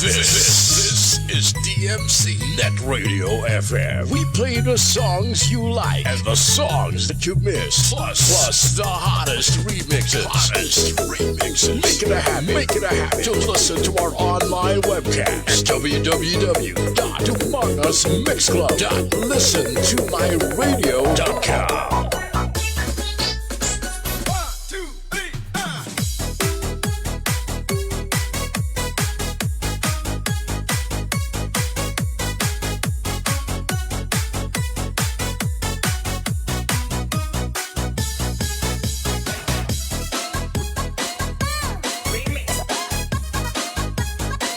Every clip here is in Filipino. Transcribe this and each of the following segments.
This is DMC Net Radio FM. We play the songs you like and the songs that you miss. Plus the hottest remixes. Make it a habit to listen to our online webcast. www.amongusmixclub.listentomyradio.com.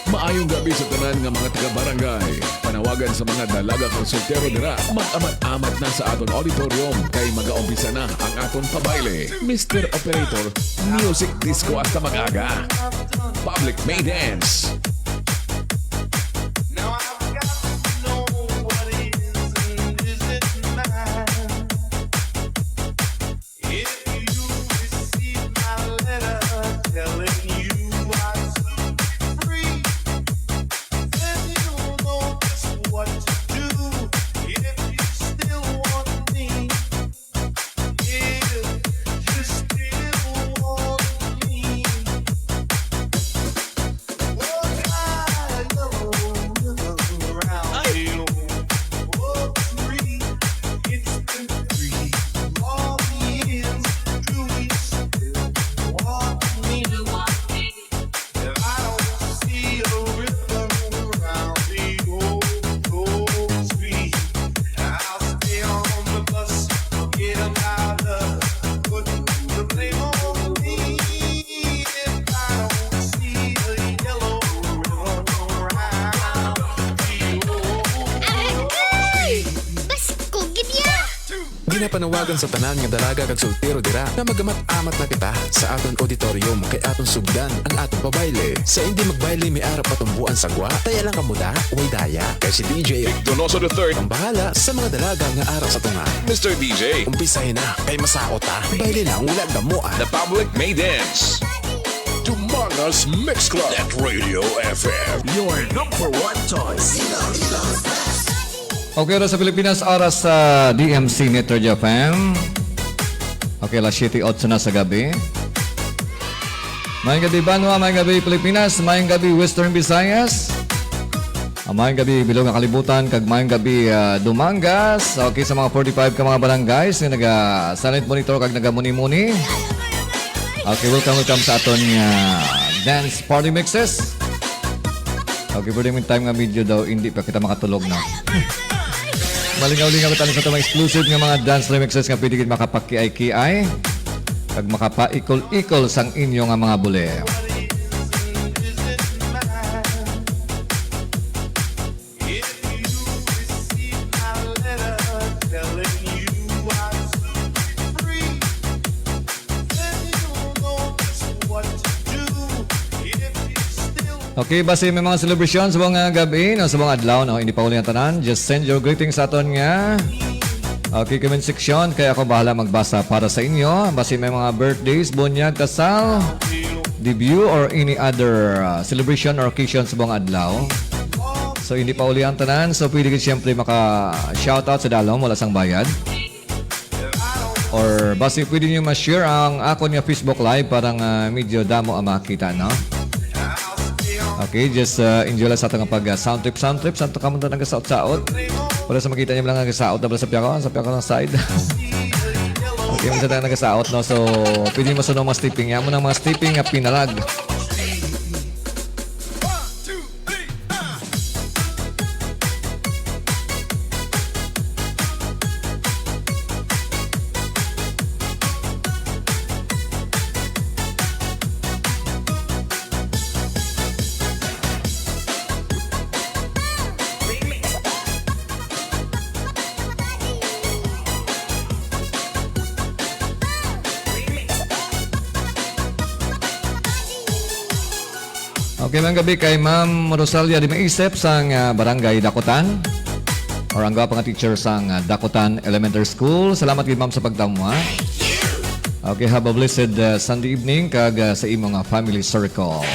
Maayong gabi sa tanan nga mga taga-barangay. Panawagan sa mga dalaga kang soltero dira. Mag-amat-amat na sa aton auditorium kay mag-aumpisa na ang aton pabayle. Mr. Operator, music disco hasta mag-aga. Public may dance. Ginapanawagan sa tanan nga dalaga kag soltero dira na magamat-amat na kita sa aton auditorium kay aton sugdan ang aton pabayle. Sa hindi magbayle may arap patumbuan sa gwa, taya lang kamuda, way daya. Kay si DJ Donoso III ang bahala sa mga dalaga nga arap sa tunga. Mr. DJ, Umpisahin na kay masakot ha. Bayle lang wala damuan. the public may dance. Tumangas Mix Club at Radio FM. Your number one choice. Okay, oras sa Pilipinas, oras sa DMC Net Radio FM. Okay, alas 7:08 na sa gabi. Mayang gabi Banwa, mayang gabi Pilipinas, mayang gabi Western Visayas, mayang gabi Bilog ang Kalibutan, kag mayang gabi Dumangas. Okay, sa mga 45 ka mga barangays na naga-silent monitor kag naga-muni-muni. Okay, welcome sa aton dance party mixes. Okay, for the meantime nga video daw, hindi pa kita makatulog na. Malingaw-lingaw tayo sa itong exclusive ng mga dance remixes nga pwede makapakiay-kiay kag makapaikol-ikol sang inyo nga mga bule. Okay, base may mga celebration sa mga gabi, no, sa mga adlaw, no, hindi pa uli ang tanan. Just send your greetings sa aton nga. Okay, comment section, kaya ako bahala magbasa para sa inyo. Base may mga birthdays, bunyag, kasal, debut, or any other celebration or occasion sa mga adlaw. So, hindi pa uli ang tanan. So, pwede ka siyempre maka-shoutout sa dalom, wala sang bayad. Or base pwede nyo ma-share ang ako niya Facebook Live parang medyo damo ang makita, no? Okay, just enjoy lang sa itong pag-sound trip. Santo ka muna nag-saot-saot. Wala sa makita niyo lang nag-saot na sa piyako ng side. Okay, minsan tayo nag-saot, no? So, pwede mo sunong mga stepping. Yan mo ng mga stepping na pinalag. Okay, mga gabi kay Ma'am Rosalia di Maisip sang Barangay Dakotan. Or ang gawang teacher sang Dakotan Elementary School. Salamat gid ma'am sa pagtamo. Okay, have a blessed Sunday evening kag sa imong family circle.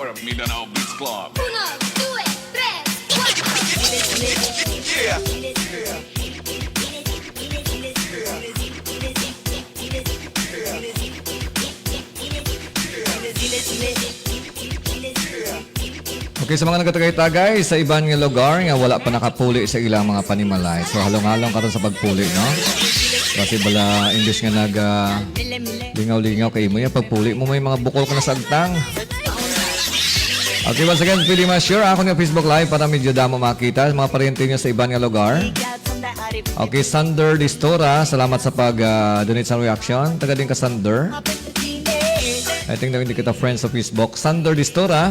power of Mindanao Beats Club. 1, 2, 3, 4. Okay, sa mga nagtagay-tagay sa ibang nga lugar nga wala pa nakapuli sa ilang mga panimalay. So halong-halong karon sa pagpuli, no? Kasi bala English nga nag lingaw-lingaw kay mo yan pagpuli mo may mga bukol ka na sa agtang. Okay, once again, pwede ma-share ako ng Facebook Live para medyo damo makita mga pariente nyo sa ibang nga lugar. Okay, Sander Distora, salamat sa pag-donate sa reaction. Taga din ka, Sander. I think na hindi kita friends sa Facebook. Sander Distora.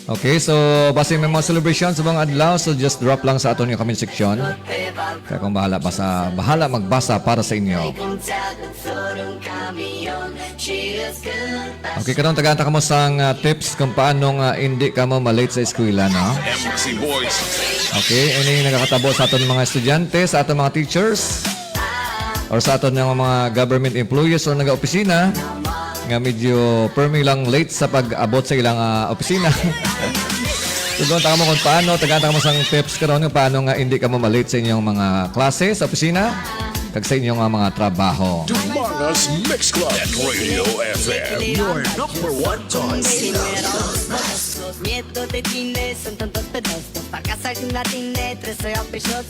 Okay, so base may mga celebration sa mga adlaw, so just drop lang sa aton yung comment section. Kaya kung bahala magbasa para sa inyo. Okay, karon tagaanta ka mo sang tips kung paano hindi ka mo malate sa eskwela, no? MC Boys. Okay, ini nagakatabo sa aton mga estudyante, sa aton mga teachers, or sa aton mga government employees or naga-opisina nga medyo permi lang late sa pag-abot sa ilang opisina. So doon taka mo kung paano, tagata mo sang tips karon kung paano nga hindi ka mo malate sa inyong mga klase sa opisina kag sa inyong mga trabaho. Dumangas Mix Club at Radio FM. Your number one choice. Miedo te tiene, son tantos pedazos. Para casar sin la tiene, 3 pesos.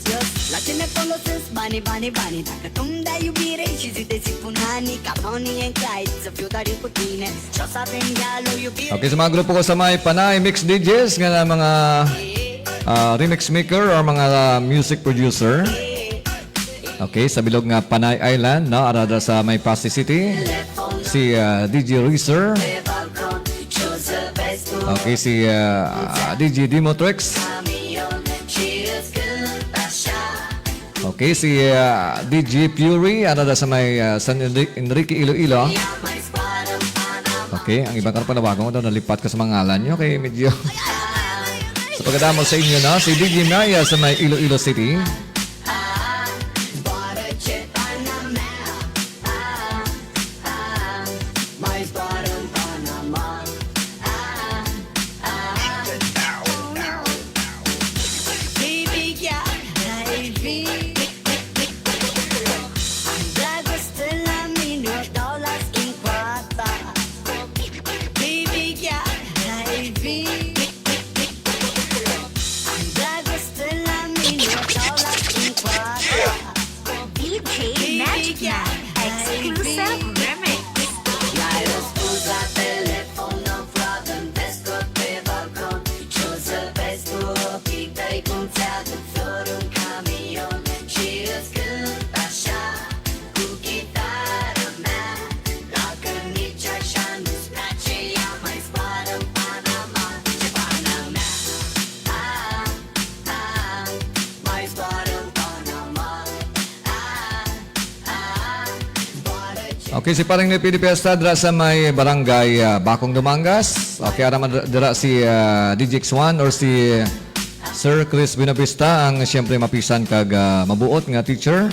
La tiene conoces, bani. Takatunda yubire, shizite sipunani. Kaponi and Clyde, sa few dari putine. Chosa bengalo yubire. Okay, sa mga grupo ko sa may Panay Mix DJs nga na mga remix maker or mga music producer. Okay, sa bilog nga Panay Island, no, arada sa may Pasay City. Si DJ Reeser. Okay, si DJ Dimotrex. Okay, si DJ Fury, arada sa may San Enrique, Iloilo. Okay, ang ibang karapanawagan ko daw nalipat ko sa mga ngalan nyo. Okay, medyo sa pagkadamo sa inyo, no, si DJ Maya sa may Iloilo City. Okay, si Paring Nepidi Piesta dira sa may barangay Bakong Dumangas. Okay, ara dira si DJ X1 or si Sir Chris Binapista ang siyempre mapisan kag mabuot nga teacher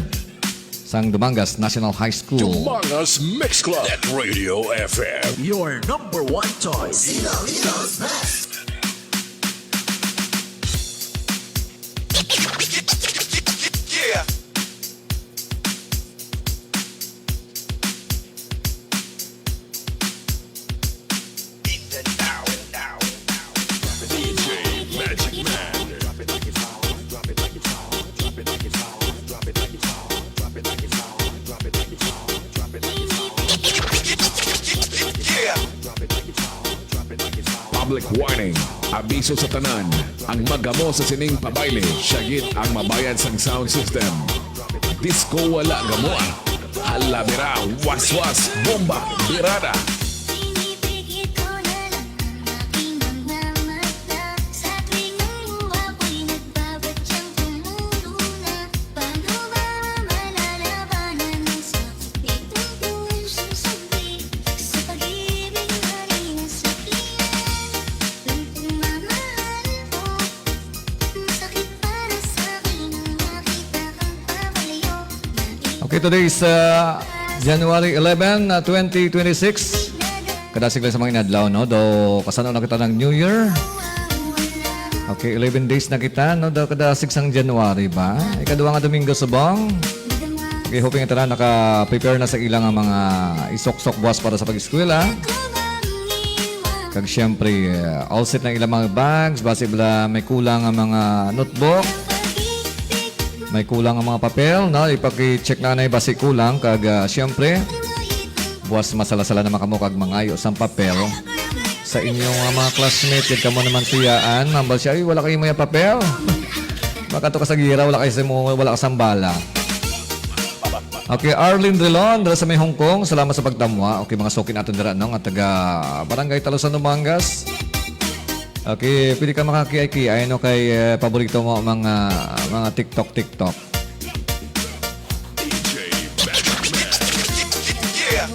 sang Dumangas National High School. Dumangas Mix Club at Radio FM. Your number one choice. Ilocos Best. Public warning. Abiso sa tanan. Ang magamo sa sining pabayle. Syagit ang mabayad sang sound system. Disco wala gamoa. Hala bira, waswas, bomba, birada. Pinipigil ko na lang ang aking mga mata. Sa tuwing ang luha ko'y nagbabadyang tumuluna. Paano ba malalabanan ang sakit nitong pusong saglit? Sa pag-ibig na rin sa piyan. Tuwing mamahal ko, masakit para sa akin ang makita kang pabalayo. Okay, today is January 11, 2026. Kadasig lang sa mga inadlaw, no? Do kasano na kita ng New Year. Okay, 11 days na kita, no? Do kadasig sang January ba? Ikaduwa nga Domingo subong. Okay, hoping ito na naka-prepare na sa ilang ang mga isok-sok buwas para sa pag-eskwela. Kag syempre, all set ng ilang mga bags, base bala may kulang ang mga notebook. May kulang ang mga papel, no? Ipaki-check na na base kulang. Kag syempre, buwas masala-sala na makamukag mga ayos ang papel. Sa inyong mga classmates, yun ka mo naman siyaan. Mambal siya, ay wala kayo may papel. Baka to ka sa gira, wala kayo wala ka sambala. Okay, Arlene Relon, dala sa may Hong Kong. Salamat sa pagdamwa. Okay, mga sokin natin dira, no? Nga taga Barangay Talusan, Numangas. Okay, pwede ka makakiay-kiay, no? Kay paborito mo mga TikTok. DJ Magic Man. Yeah,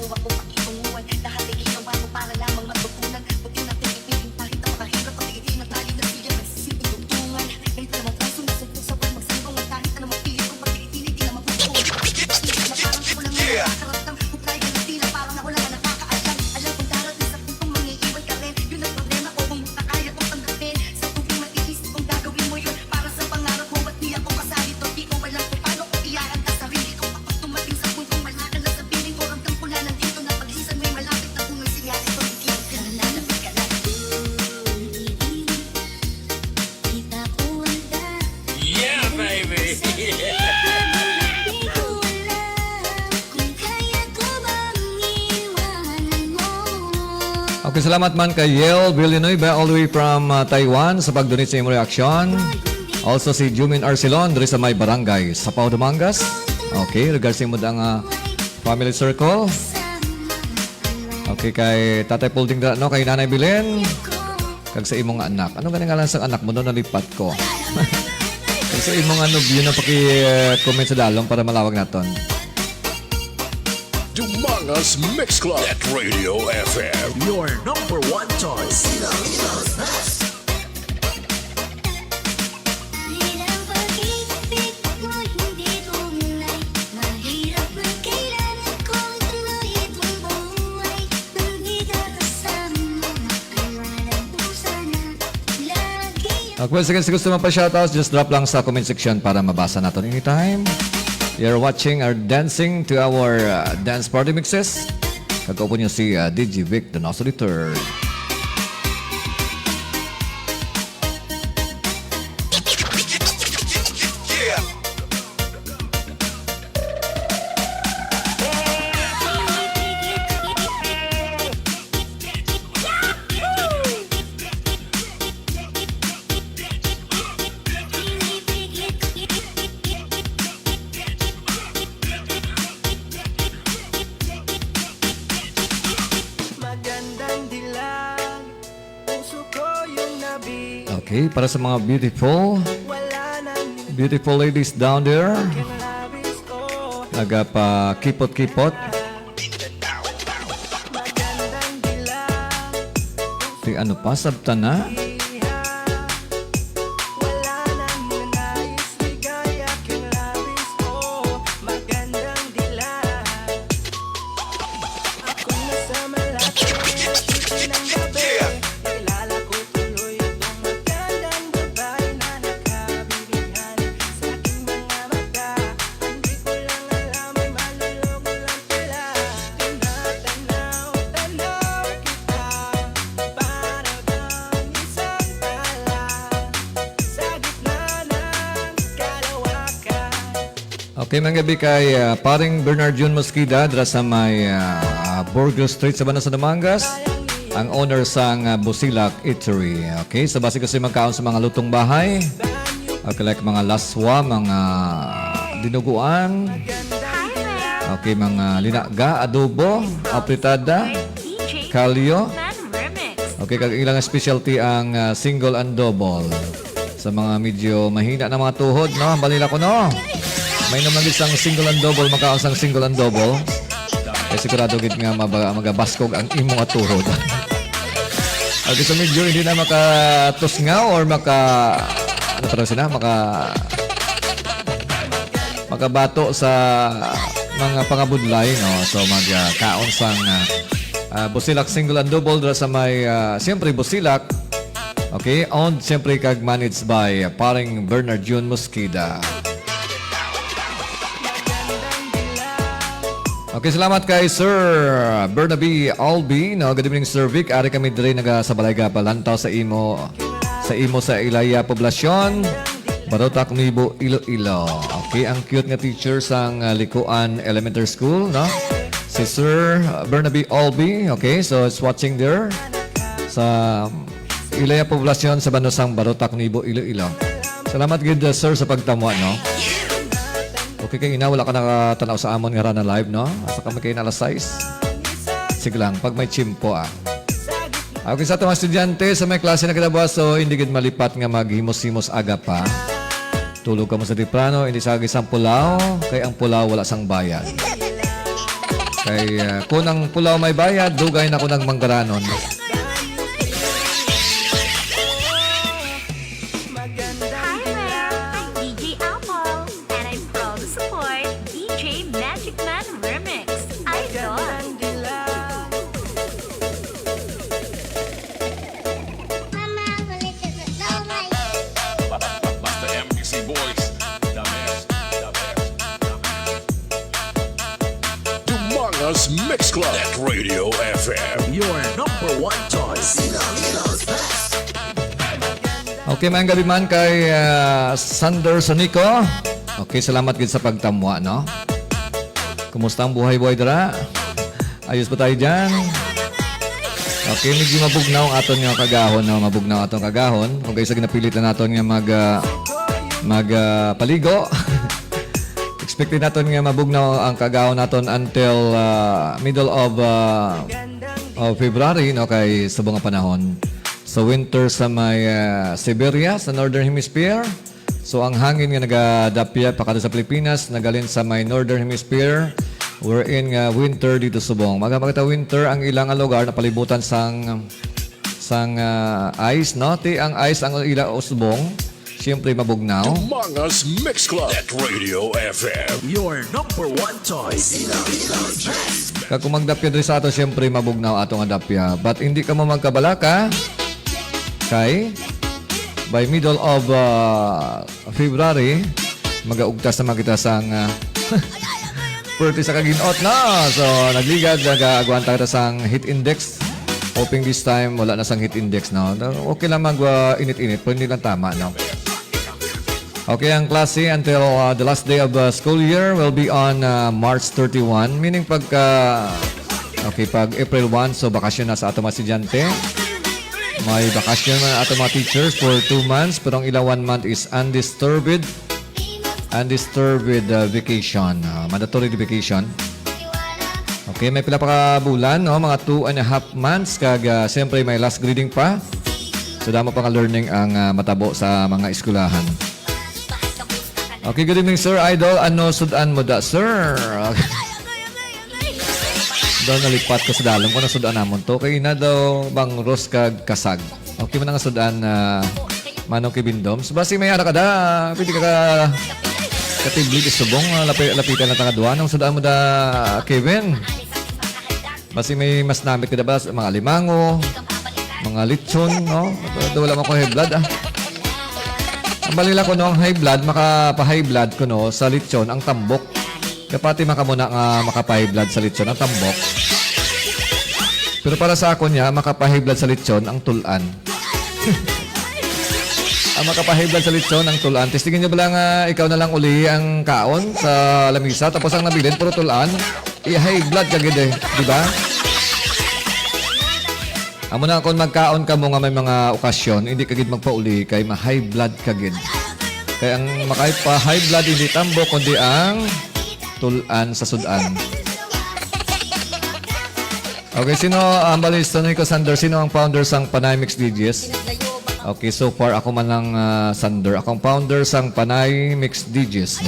baby. Okay, salamat man kay Yale Villanueva all the way from Taiwan sa pag-donate sa iyong reaction. Also si Jumin Arcelon dari sa may barangay sa Pau Dumangas. Okay, regards sa imo ang family circle. Okay, kay Tatay Pulding no, kay Nanay Bilen. Kag sa imong anak. Ano ganing ngalan sa anak mo doon nalipat ko? Kag sa imong yun na paki-comment sa dalong para malawag naton. Dumangas Mix Club at Radio FM. Your number one choice. Ilocos Best. Well, sige, gusto mo pa shoutouts, just drop lang sa comment section para mabasa natin anytime. You're watching or dancing to our dance party mixes. Kagaupo niyo si DJ Vic Donoso III. Okay, para sa mga beautiful ladies down there, nagapa kipot-kipot. Di ano pa, sabta na? Okay, mga gabi kay paring Bernard June Mosquida dra sa may Burgos Street sa Banasan, Dumangas, ang owner sang Busilak Eatery. Okay, sa base kasi magkaon sa mga lutong bahay. Okay, like mga laswa, mga dinuguan. Okay, mga linaga, adobo, apritada, kalyo. Okay, kag ilang specialty ang single and double. Sa mga medyo mahina na mga tuhod, no? Balila ko, no? May naman isang single and double, makaon sang single and double. Kaya sigurado gid nga magabaskog ang imong aturod. Okay, so medyo hindi na makatusngaw or ano pa sila, makabato sa mga pangabudlay, no? So magkaon sang Busilak single and double dra sa may siyempre Busilak. Okay, owned siyempre kag managed by paring Bernard June Mosqueda. Okay, salamat kay Sir Bernaby Albi, no? Good evening, Sir Vic. Ari kami dire sa balay ka palantaw sa imo sa Ilaya poblasyon. Barotak Nibo, Iloilo. Okay, ang cute nga teacher sang Likuan Elementary School, no? Si Sir Bernaby Albi, okay, so it's watching there sa Ilaya poblasyon sa Banusang Barotak Nibo, Iloilo. Salamat gid sir sa pagtamwa, no? Okay, kay ina wala ka nakatanaw sa amon nga na live, no? Asa kami kayo na alas 6. Sige lang, pag may chimpo, Okay, sa mga estudyante sa may klase na kinabukas, so hindi gid malipat nga maghimos-himos aga pa. Tulog ka mo sa diprano, hindi sa isang pulaw, kay ang pulaw wala sang bayad. Kay kung ang pulaw may bayad, dugay na ko ng manggaranon. Hi there! I'm DJ Apple, and I'm proud to support DJ Magic Man Remix. Idol! Mama, kulit ka sa laway. Basta MPC Boys, the best, the best, the best. Humongous Mix Club at Radio FM. Your number one choice. Ilocos Best. Okay, maayong gabi man kay Sander Sonico. Okay, salamat gid sa pagtamwa, no? Kumusta ang buhay-buhay dira? Ayos ba tayo dyan? Okay, medyo mabugnaw ang aton nga kagahon, no? Mabugnaw atong kagahon. Okay, sa ginapilit na naton nga paligo. Expected naton nga mabugnaw ang kagahon naton until middle of February, no? Kay sa mga panahon. Sa winter sa may Siberia, sa Northern Hemisphere. So ang hangin nga nagadapya pa kada sa Pilipinas, nagalin sa may Northern Hemisphere. We're in winter dito subong. Magkita winter ang ilang lugar na palibutan sang ice, no? Ti ang ice ang ilang subong. Siyempre mabugnaw. Humongous Mix Club at Radio FM. Your number one choice. Ilocos Best. Kag kung magdapya diri sa ato, siyempre mabugnaw atong adapya. But hindi ka mo magkabalaka kay by middle of February magaugtas na magita sang perti sa kaginot na. So nagligad nagaagwanta kita sang heat index. Hoping this time wala na sang heat index, no? Okay lang mag-init-init, pero hindi lang tama, no? Okay, ang klase until the last day of the school year will be on March 31. Meaning pag April 1, so bakasyon na sa ato mga estudyante. May bakasyon na ato mga teachers for 2 months. Pero ang ilang 1 month is undisturbed vacation. Mandatory vacation. Okay, may pila pa ka bulan, no? Mga 2.5 months. Kag siyempre may last grading pa. So damo pa nga learning ang matabo sa mga eskulahan. Okay, good evening, Sir Idol. Ano sudan mo da, sir? Daw nalipat ko sa dalom ko na sudan namon to. Kaya na daw bang ros kag kasag. Okay mo na nga sudan manong kibindom. So basi may ara ka da. Pwede ka katibli isubong. Lapitan na tangaduan. Ang sudan mo da, Kevin. Basi may mas namit ka da ba? Mga limango, mga lechon, no? Wala mo ko high blood, Ang balila ko no, ang high blood, makapa-high blood ko no, sa lechon, ang tambok. Kapati makamuna nga makapa-high blood sa lechon, ang tambok. Pero para sa ako niya, makapa-high blood sa lechon, ang tulan. Ang makapa-high blood sa lechon, ang tulan. Testingin niyo ba lang ikaw na lang uli ang kaon sa lamisa, tapos ang nabilin, puro tulan. I-high blood kagid di ba? Amo na kung magkaon ka mo nga may mga okasyon, hindi kagid magpauli kay ma-high blood kagid. Kaya ang makaipa-high blood hindi tambok kundi ang tulan sa sudan. Okay, sino ang balista ni ko, Sander? Sino ang founder sang Panay Mix DJs? Okay, so far ako man lang Sander. Ako ang founder sang Panay Mix DJs.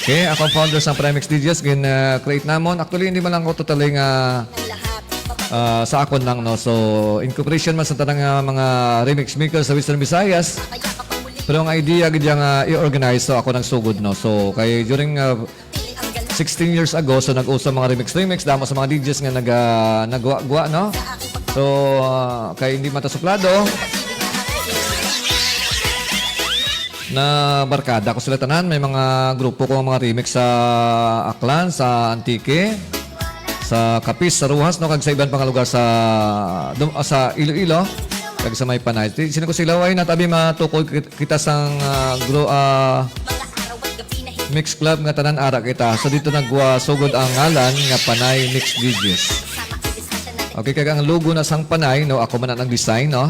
Okay, ako ang founder sang Panay Mix DJs. Create namon. Actually, hindi man lang ako totally sa akon lang, no? So, incorporation man sa tanang mga remix makers sa Western Visayas. Pero ang idea gid nga i-organize so ako nang sugod no. So kay during 16 years ago so nag-usa mga remix damo sa mga DJs nga nagwa no. So kay hindi matasuplado na barkada ko sila tanan, may mga grupo ko mga remix sa Aklan, sa Antique, sa Capiz, sa Ruhas no kag sa ibang pang lugar sa Iloilo kag sa may Panay. Sino ko sila way natabi matukoy kita sang mix club nga tanan ara kita. So dito sugod ang ngalan nga Panay Mix DJs. Okay, kag ang logo na sang Panay no ako man ang design no.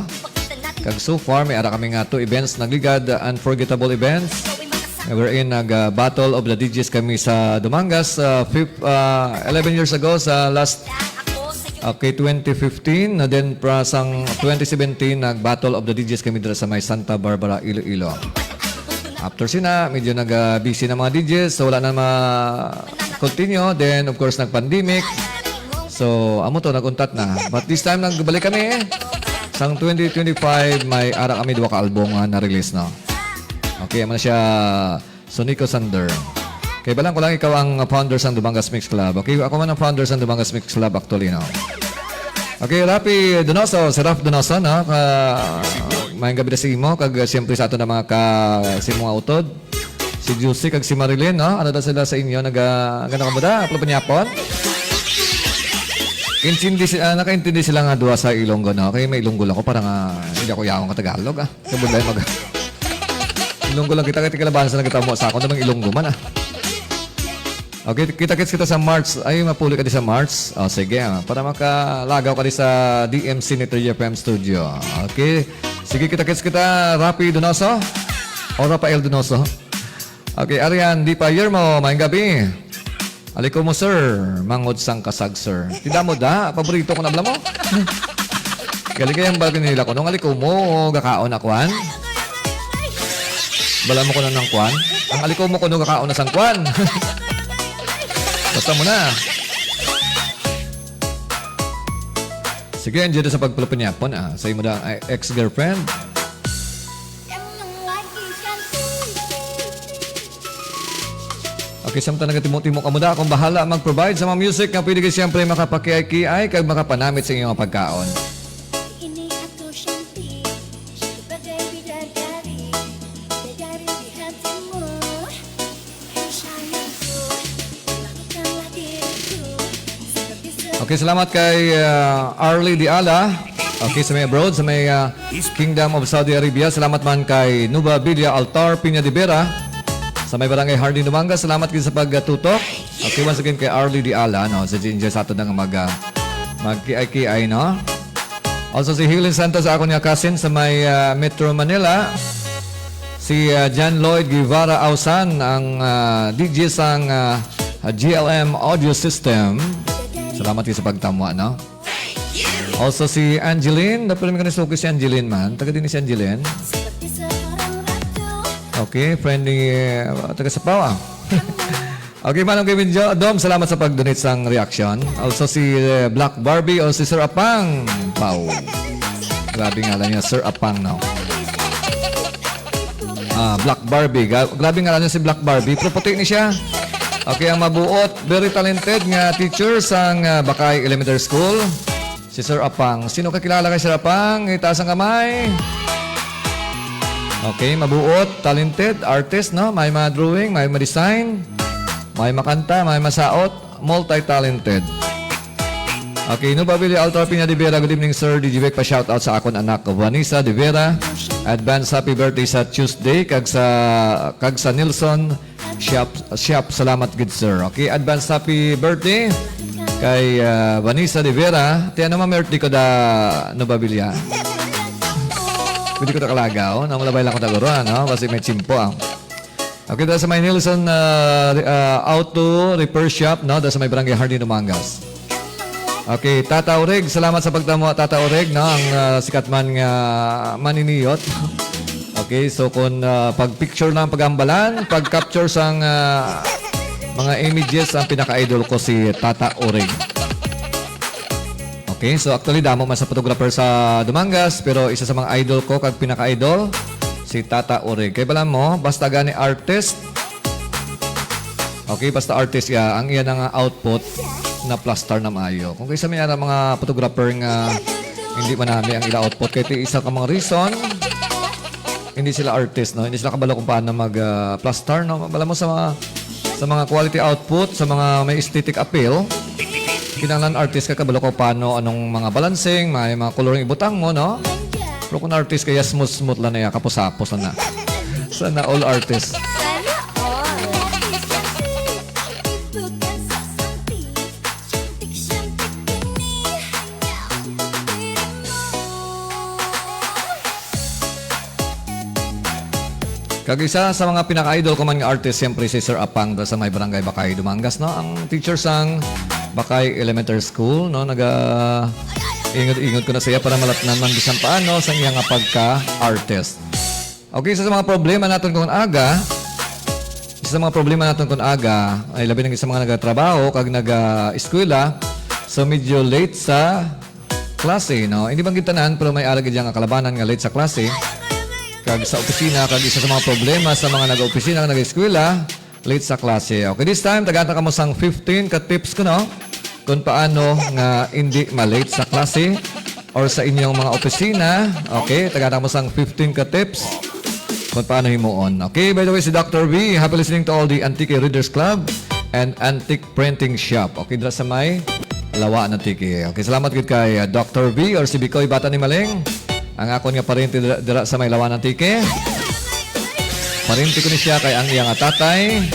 Kag so far may ara kami nga 2 events nagligad unforgettable events. Wherein Battle of the DJs kami sa Dumangas 11 years ago sa last 2015 na then sang 2017 Battle of the DJs kami dito sa may Santa Barbara, Iloilo. After sina medyo busy na mga DJs so wala na continue then of course nag-pandemic. So amo to naguntat na. But this time nagbalik kami sang 2025 may ara kami 2 ka album na release no. Okay, amo na siya Sonico Sander. Kay balang ko lang ikaw ang founder sa Dumangas Mix Club. Okay, ako man ang founder sa Dumangas Mix Club actually no. Okay, Rapi Donoso, si Raf Donoso no. Mayang gabi na si Imo kag siyempre sa ato na mga si mga utod. Si Juicy kag si Marilyn no. Ano daw sila sa inyo gano ka ba da? Aplo panyapon? Nakaintindi sila nga duwa sa Ilonggo no. Kaya may Ilonggo lang ako parang hindi ako yaong ka Tagalog Sabunday Ilonggo lang kita kilaban sa nagita mo sa ako namang Ilonggo man Okay, kita-kits kita sa March. Ay, mapuli ka di sa March. O, sige. Para makalagaw ka di sa DMC Nitro FM Studio. Okay. Sige, kita-kits kita. Rapi Donoso. O Rafael Donoso. Okay, Arian. Di pa year mo. Maayong gabi. Aliko mo, sir. Mangod sang kasag, sir. Tida mo da. Paborito ko na bala mo. Gali kayang balkin nila ko. Nung aliko mo, gakaon na kwan. Bala mo ko na ng kwan. Ang aliko mo ko nung gakaon na sang kwan. Basta mo na. Sige, andiyan sa pagpulapanyapon sa imo da ex-girlfriend. Okay, samtang nagatimo-timo ka mo da, akong bahala mag-provide sa mga music na pwede kayo siyempre makapakiay-kiay kag makapanamit sa inyong pagkaon. Ini aku Shanti, sebagai bidadari, bidadari di hatimu. Hei sayangku, lakukanlah diriku seperti Okay, salamat kay Arlie Diala. Okay, sa may abroad, sa may Kingdom of Saudi Arabia. Salamat man kay Nuba Bilia Altar Piña de Vera. Sa may barangay Hardin Dumangas, salamat din sa pagtutok. Okay, once again kay Arlie Diala, no? Sa Jinja sa ato na mag-kiay-kiay, no? Also si Helen Santos, ako niya cousin sa may Metro Manila. Si John Lloyd Guevara Ausan, ang DJ sang GLM Audio System. Salamat din sa pagtamwa, no? Also si Angeline, dapat namin kanisuki si Angeline man. Taga din si Angeline. seorang ratu. Okay, friendly taga Sapaw. Okay, Manong Kevin Dom, salamat sa pag-donate sang reaction. Also si Black Barbie o si Sir Apang Pau. Grabe nga lang niya, Sir Apang now. Black Barbie. Grabe nga lang niya si Black Barbie. Pero puti ni siya. Okay, ang mabuot, very talented nga teacher sang Bakay Elementary School. Si Sir Apang. Sino kakilala kay Sir Apang? Itaas ang kamay. Okay, mabuot, talented, artist, no? May mga drawing, may mga design, may makanta, may masaot, multi-talented. Okay, no Babili Altar Piña de Vera. Good evening, sir. DJ Beck, pa-shoutout sa akon anak ko, Vanessa de Vera. Advance happy birthday sa Tuesday. Kag sa Nilson Shop. Salamat, good sir. Okay, advance happy birthday kay Vanessa de Vera. Tiyan naman birthday ko da no Babilia. Pwede ko na kalagaw. Namalabay lang ko taguro, no? Kasi may chimpo, Okay, dahil sa may Nilson Auto Repair Shop, no? Dahil sa may Barangay Hardin Dumangas. Okay, Tata Oreg. Salamat sa pagtamo, Tata Oreg, no? Ang sikat man nga maniniyot. Okay, so kung pag-picture lang pagambalan, pag-capture sang mga images, ang pinaka-idol ko si Tata Oreg. Okay, so actually damo man sa photographer sa Dumangas, pero isa sa mga idol ko kag pinaka-idol Si Tata Urig. Kaya pala mo, basta gani artist. Okay, basta artist ya. Ang iya nga output na plaster na maayo. Kung kaysa may mga photographer nga hindi manami ang ila output. Kaya isa ka mga reason, hindi sila artist, no? Hindi sila kabalo kung paano mag-plaster, no? Bala mo sa mga quality output, sa mga may aesthetic appeal, kinahanglan artist ka kabalo kung paano anong mga balancing, may mga coloring ibutang mo, no? Pero kung artist kaya smooth lang na ya, kapos-apos na. Sana all artists. Sana all. Bukan sok cantik, cantik-cantik ini hanya untuk dirimu. Kag-isa sa mga pinaka-idol ko man nga artist, siyempre si Sir Apang sa may barangay Bakay, Dumangas, no? Ang teacher sang Bakay Elementary School, no? Ingot-ingot ko na siya para malatnan man bisan paano sa iya nga pagka-artist. Okay, sa mga problema natin kung aga, ay labi ng isa mga nagatrabaho kag naga-eskwela, so medyo late sa klase, no? Hindi bang gitanan, pero may arag nga kalabanan nga late sa klase. Kag sa opisina, kag isa sa mga problema sa mga nag-opisina, nag-eskwela, late sa klase. Okay, this time, tagata ka mo sang 15 ka tips ko, no? Kung paano nga hindi ma-late sa klase or sa inyong mga opisina. Okay, tagata mo sang 15 ka tips kung paano himuon. Okay, by the way, si Dr. V, happy listening to all the Antique Readers Club and Antique Printing Shop. Okay, dira sa may Lawa na Tiki. Okay, salamat gid kay Dr. V or si Bicoy Bata ni Maling. Ang akon nga parinti dira sa may Lawa na Tiki. Parinti ko ni siya kay ang iyang tatay,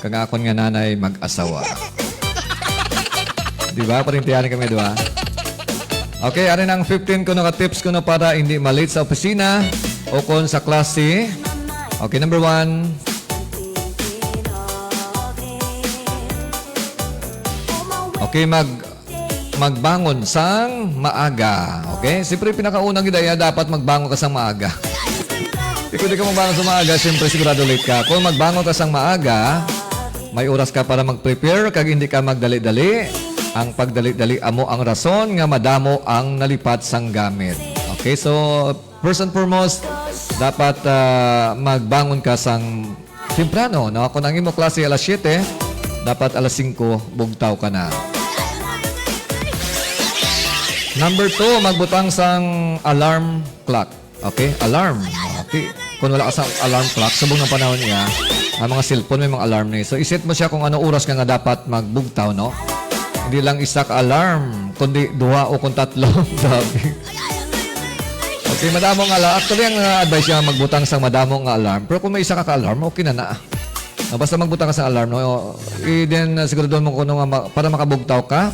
kag akon nga nanay mag-asawa. Di ba? Parintihan kami, di ba? Okay, ano ang 15 ko na tips ko na para hindi malate sa opisina o kung sa klase. Okay, number 1. Okay, magbangon sang maaga. Okay? Siyempre, pinakaunang idea, dapat magbangon ka sang maaga. Kung di ka magbangon sa maaga, siyempre sigurado late ka. Kung magbangon ka sang maaga, may oras ka para mag-prepare, kag hindi ka magdali-dali. Ang pagdali-dali amo ang rason nga madamo ang nalipat sang gamit. Okay, so first and foremost, dapat magbangon ka sang temprano, no? Kung ang imo klase alas 7, dapat alas 5 bugtaw ka na. Number 2, magbutang sang alarm clock. Okay, alarm. Okay. Kung wala ka sa alarm clock, subong ng panahon niya, ang mga cellphone may mga alarm na so iset mo siya kung ano oras ka nga dapat magbugtaw, no? Hindi lang isa ka alarm, kundi 2 o kung 3. Sabi. Okay, madamong alarm. Actually, ang advice niya magbutang sang madamong alarm. Pero kung may isa ka alarm, okay na na. Basta magbutang ka sa alarm, no? Then, siguro mo kung para makabugtaw ka,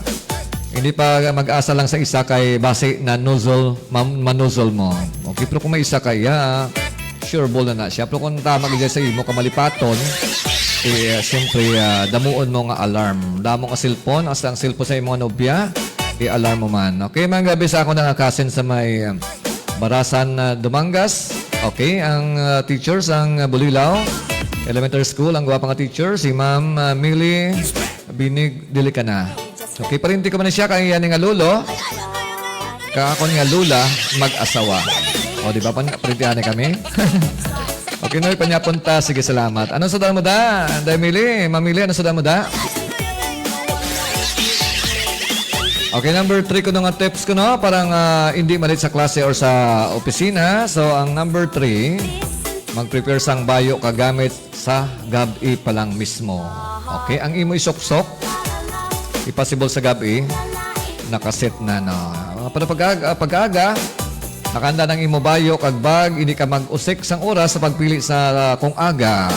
hindi pa mag-asa lang sa isa kay base na nozzle, manuzzle mo. Okay, pero kung may isa kaya, sure ball na siya. Pero kung tama ka sa imo, kamalipaton, siyempre, damuon mo nga alarm. Damo ka cellphone, hasta ang cellphone sa imo nobya, i-alarm mo man. Okay, mga gabi sa ako na kasin sa may Barasan Dumangas. Okay, ang teachers, ang Bulilaw Elementary School, ang gwapang teacher, si Ma'am Millie Binig Dilicana. Okay, parinti ko man siya, kaya yan nga lulo. Kakakon nga lula, mag-asawa. O, di ba? Parintihan kami. Okay, Noy, panyapunta. Sige, salamat. Anong sudan mo da? Mili, mamili, anong sudan mo da? Okay, number 3 ko nga tips ko, no? Parang hindi malit sa klase or sa opisina. So, ang number 3, mag-prepare sang bayo kagamit sa gabi pa lang mismo. Okay, ang imo isok-sok, ipassible sa gabi, nakaset na, no? Para pag-aga, nakanda ng imo bayo kag bag, hindi ka mag-usik sang oras sa pagpili sa kung aga.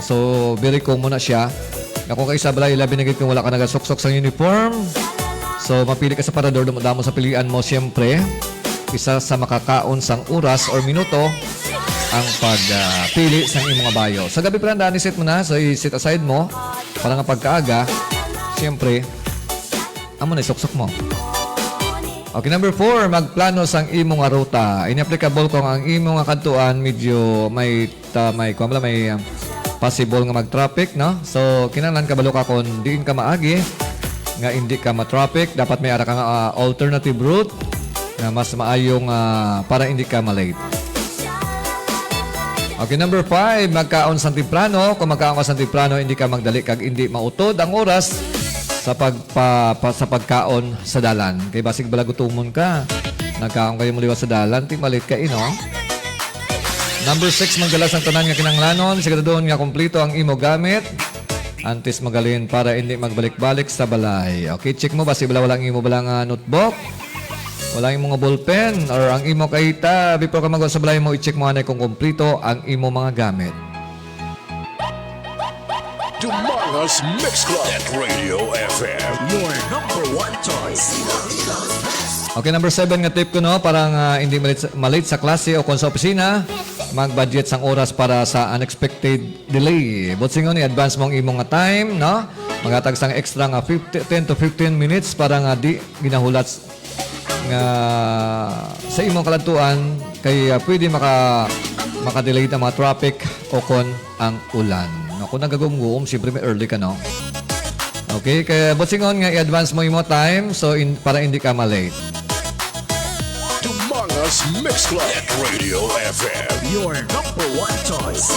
So, very cool muna siya. Kung kayo sa balay, labi na kung wala ka nagasok-sok sang uniform. So, mapili ka sa parador, dumudamo sa pilian mo, siyempre. Isa sa makakaon sang oras or minuto ang pagpili sang imo mga bayo. Sa gabi pa lang, set mo na. So, i-set aside mo para nga pagkaaga, siyempre, amo na isok-sok mo. Okay, number 4, magplano sang imong nga ruta. Inapplicable kung ang imong nga kantuan medyo may possible nga mag-traffic, no? So, kinahanglan kabalo ka kung diin ka maagi, nga hindi ka ma-traffic, dapat may ara kang alternative route na mas maayong para hindi ka malate. Okay, number 5, magkaon sang timplano. Kung magkaon ka sang timplano, hindi ka magdali kag hindi mautod ang oras sa sa pagkaon sa dalan. Kay basig balagutumon ka. Nagkaon kayo muliwas sa dalan, ti malit ka ino. Number 6, magdalas ang tanan nga kinanglanon. Siguraduhon nga kumpleto ang imo gamit. Antes magalin para hindi magbalik-balik sa balay. Okay, check mo basi walang imo balang notebook. Walang imo nga ballpen or ang imo kaita before ka mag sa balay mo i-check mo anay kung kumpleto ang imo mga gamit. Dumangas Mix Club at Radio FM. Your number one choice. Okay, number 7 nga tip ko no, parang hindi malate sa klase o kung sa opisina, mag-budget sang oras para sa unexpected delay. Butsingon ni advance mong imong nga time, no? Magatag sang extra nga 10 to 15 minutes para nga di ginahulat nga sa imong kalantuan kay pwede maka-delay ang mga traffic o kon ang ulan. No, kung nagagumgum, siyempre may early ka, no? Okay, kaya butsingon nga i-advance mo imo time so para hindi ka malate. Dumangas Mix Club at Radio FM. Your number one choice.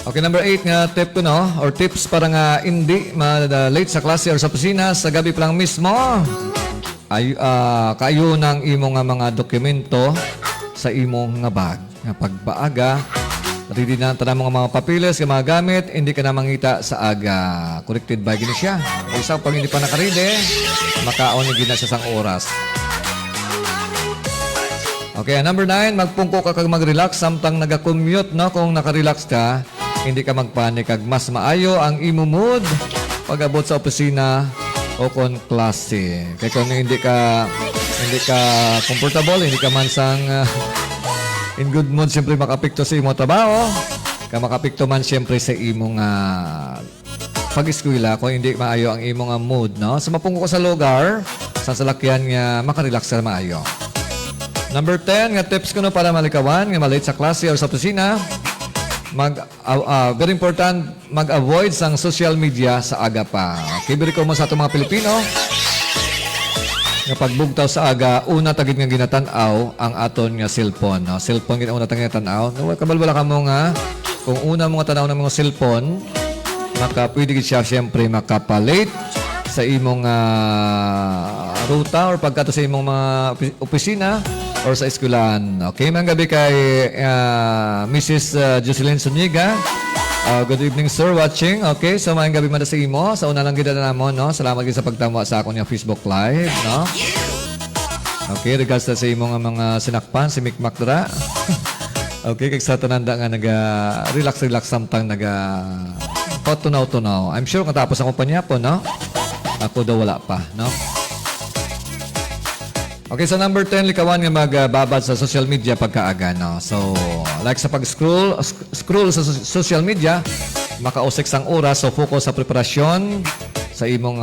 Okay, number 8 nga tip ko no, or tips para nga hindi ma-late sa klase or sa opisina sa gabi pa lang mismo. Kayo ng imong nga mga dokumento sa imong nga bag. Nga pagpaaga, ready na tanang mga papiles, mga gamit, hindi ka na mangita sa aga. Corrected by gini siya. O isang pag hindi pa nakarede, makaon ni gina siya sang oras. Okay, number 9, magpungko ka kag mag-relax samtang naga-commute, no? Kung naka-relax ka, hindi ka magpanik kag mas maayo ang imo mood pag-abot sa opisina o kon klase. Kaya kung hindi ka comfortable, hindi ka man sang in good mood, siyempre makapikto sa imo trabaho. Ka makapikto man siyempre sa imong pag-eskwela kung hindi maayo ang imong mood, no? So mapungko ka sa lugar, sa salakyan nga makarelax ka maayo. Number 10, nga tips ko no para malikawan, nga malate sa klase or sa opisina. Very important, mag-avoid sang social media sa aga pa. Okay, very common sa itong mga Pilipino. Nga pagbugtaw sa aga, una tagid nga ginatanaw ang aton nga cellphone. No? Cellphone una tagid nga tanaw. No, kabalbala ka mo nga, kung una mo nga tanaw ng mga cellphone, pwede siya siyempre makapalate sa imong ruta or pagkato sa imong mga opisina or sa eskwelahan. Okay, mga gabi kay Mrs. Jocelyn Suniga. Good evening, sir, watching. Okay, so mga gabi man sa imo. Sa una lang gid na namo, no? Salamat gid sa pagtamo sa akong Facebook Live, no? Okay, regards sa imo nga mga sinakpan, si Mick Macdra. Okay, kay sa tananda nga relax samtang tunaw. I'm sure katapos ang kumpanya po, no? Ako daw wala pa, no? Okay, so number 10, likawan nga magbabad sa social media pagkaaga, no? So, like sa pag-scroll sa social media, makausik sang oras, so focus sa preparasyon sa imong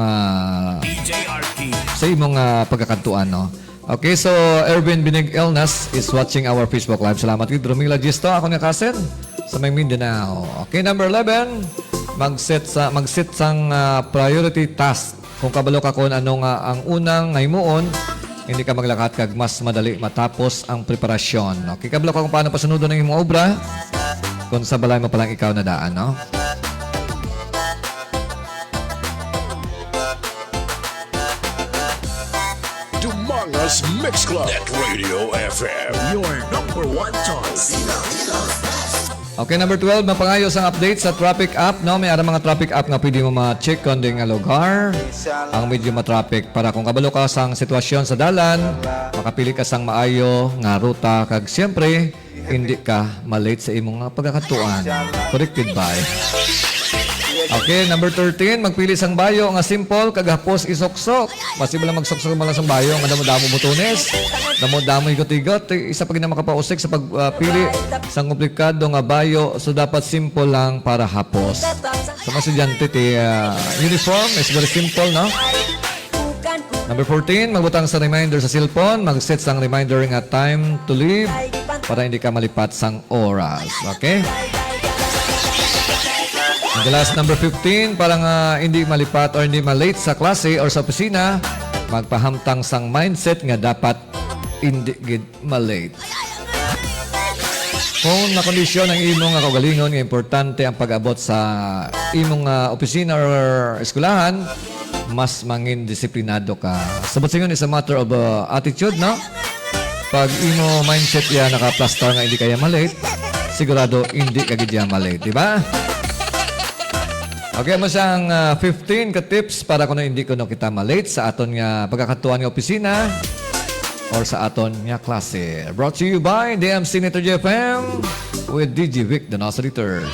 pagkakantuan, no? Okay, so Erwin Binig Elnas is watching our Facebook Live. Salamat kay Dromila Gisto, ako nga kasen sa may Mindanao. Okay, number 11, mag-set sang priority task. Kung kabalo ka kung ano nga ang unang ngaymoon, hindi ka maglakat kag mas madali matapos ang preparasyon. Okay, kabalo ka kung paano pasunodon ng imong obra kung sa balay mo palang ikaw na daan, no? Dumangas Mix Club at Radio FM. Your number one choice. Okay, number 12, mapangayos ang update sa traffic app, no? May ara mga traffic app nga pwede mo ma-check kung nga lugar ang medyo ma-traffic para kung kabalo ka sang sitwasyon sa dalan, makapili ka sang maayo nga ruta kag siyempre hindi ka malate sa imong pagkakatuan. Corrected by. Okay, number 13, magpili sang bayo nga simple kag hapos isoksok. Possible lang magsoksok mo lang sang bayo nga damo-damo butones, damo-damo igot-igot. Isa pa gid na makapausik sa pagpili sang komplikado nga bayo, so dapat simple lang para hapos. Sa mga estudyante uniform is very simple, no? Number 14, magbutang sa reminder sa cellphone, mag-set sang reminder nga time to leave para hindi ka malipat sang oras. Okay? The last, number 15, para nga hindi malipat or hindi malate sa klase or sa opisina, magpahamtang sang mindset nga dapat hindi gid malate. Kung nakondisyon ang imong kaugalingon, nga importante ang pag-abot sa imong opisina or eskwelahan, mas mangin disiplinado ka. Sabot sa ingon is a matter of attitude, no? Pag imo mindset ya nakaplastar nga hindi kaya malate, sigurado hindi ka gid ya malate, di ba? Okay, mo siyang 15 ka tips para kuno hindi kuno kita malate sa aton nga pagkakatuan nga opisina or sa aton nga klase. Brought to you by DMC Senator JFM with DJ Vic, the Nasalitor.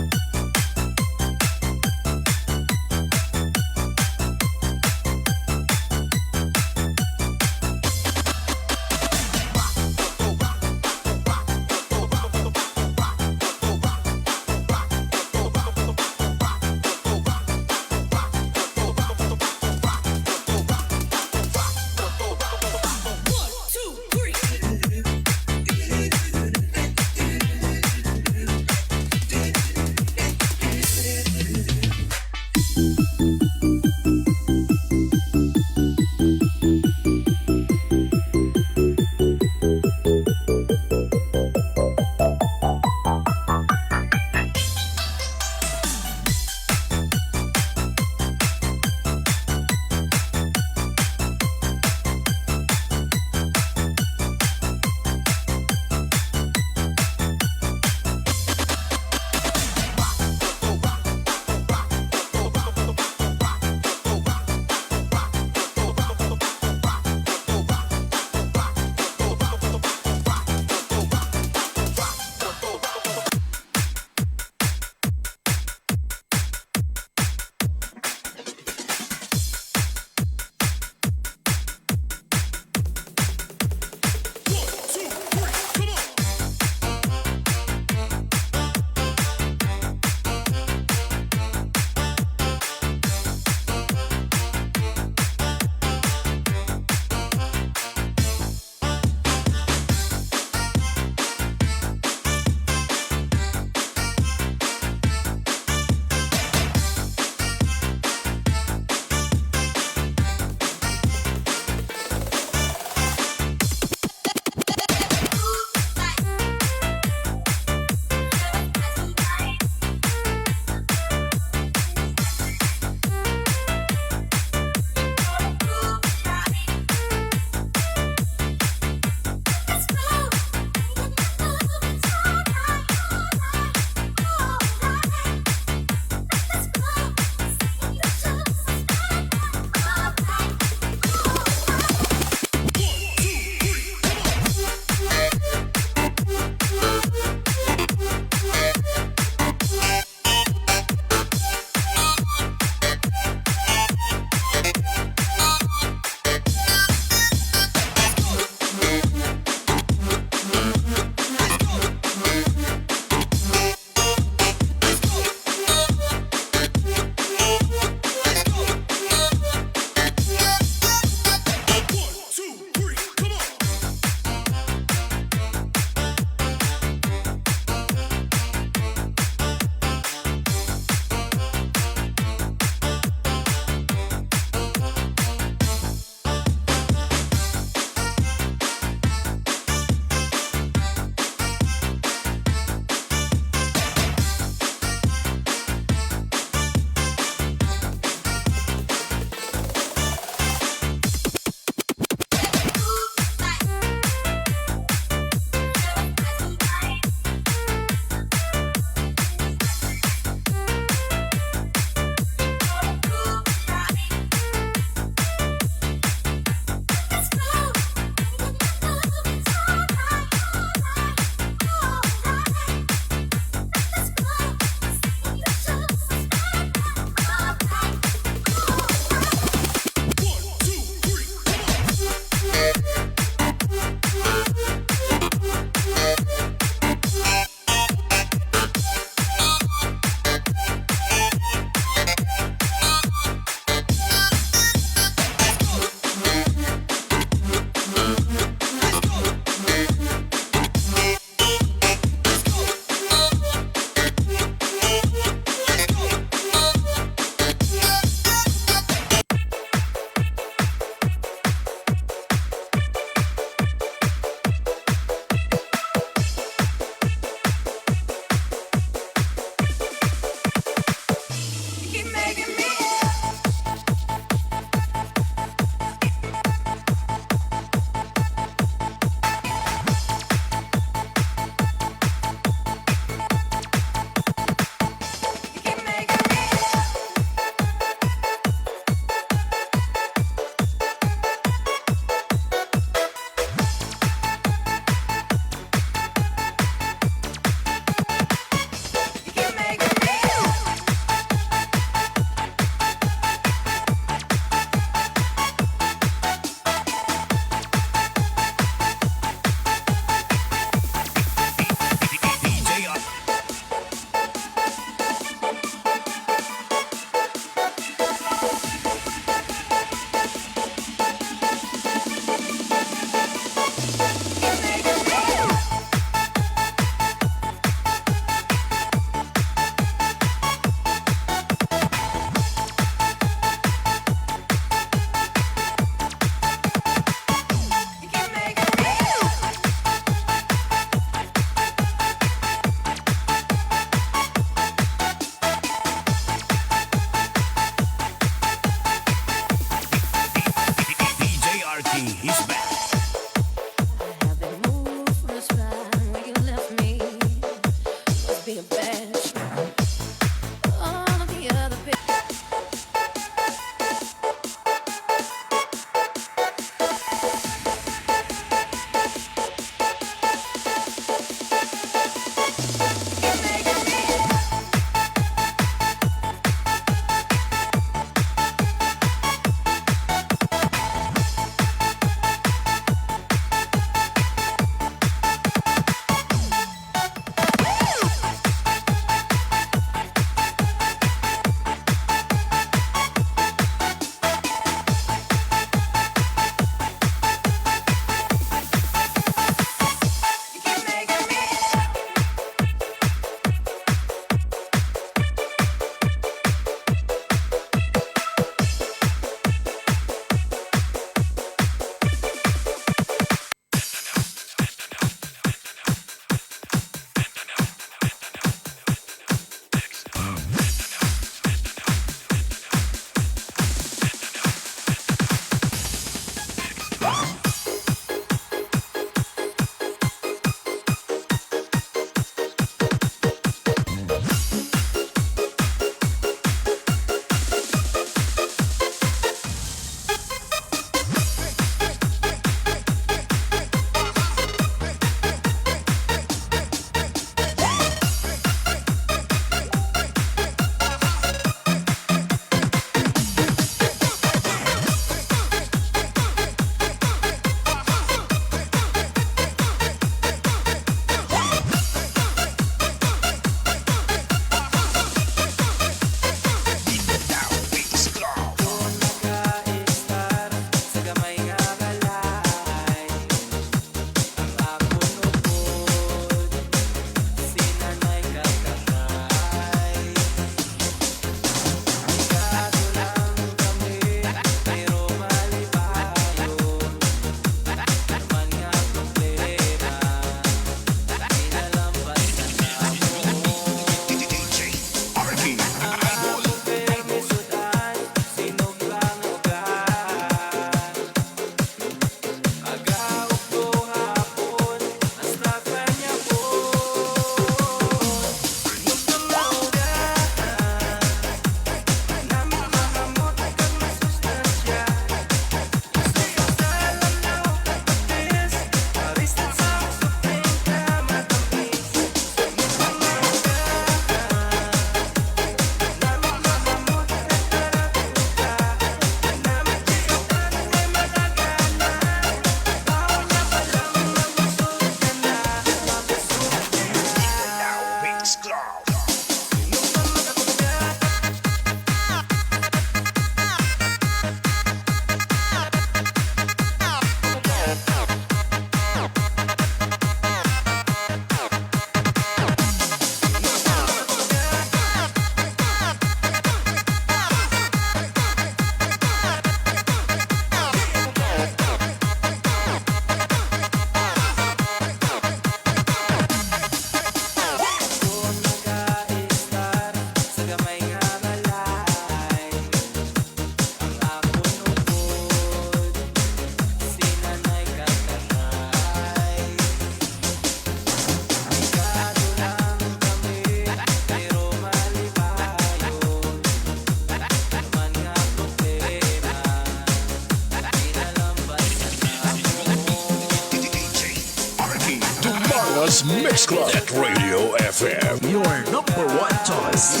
Us Mix Club at Radio FM. Your number one choice.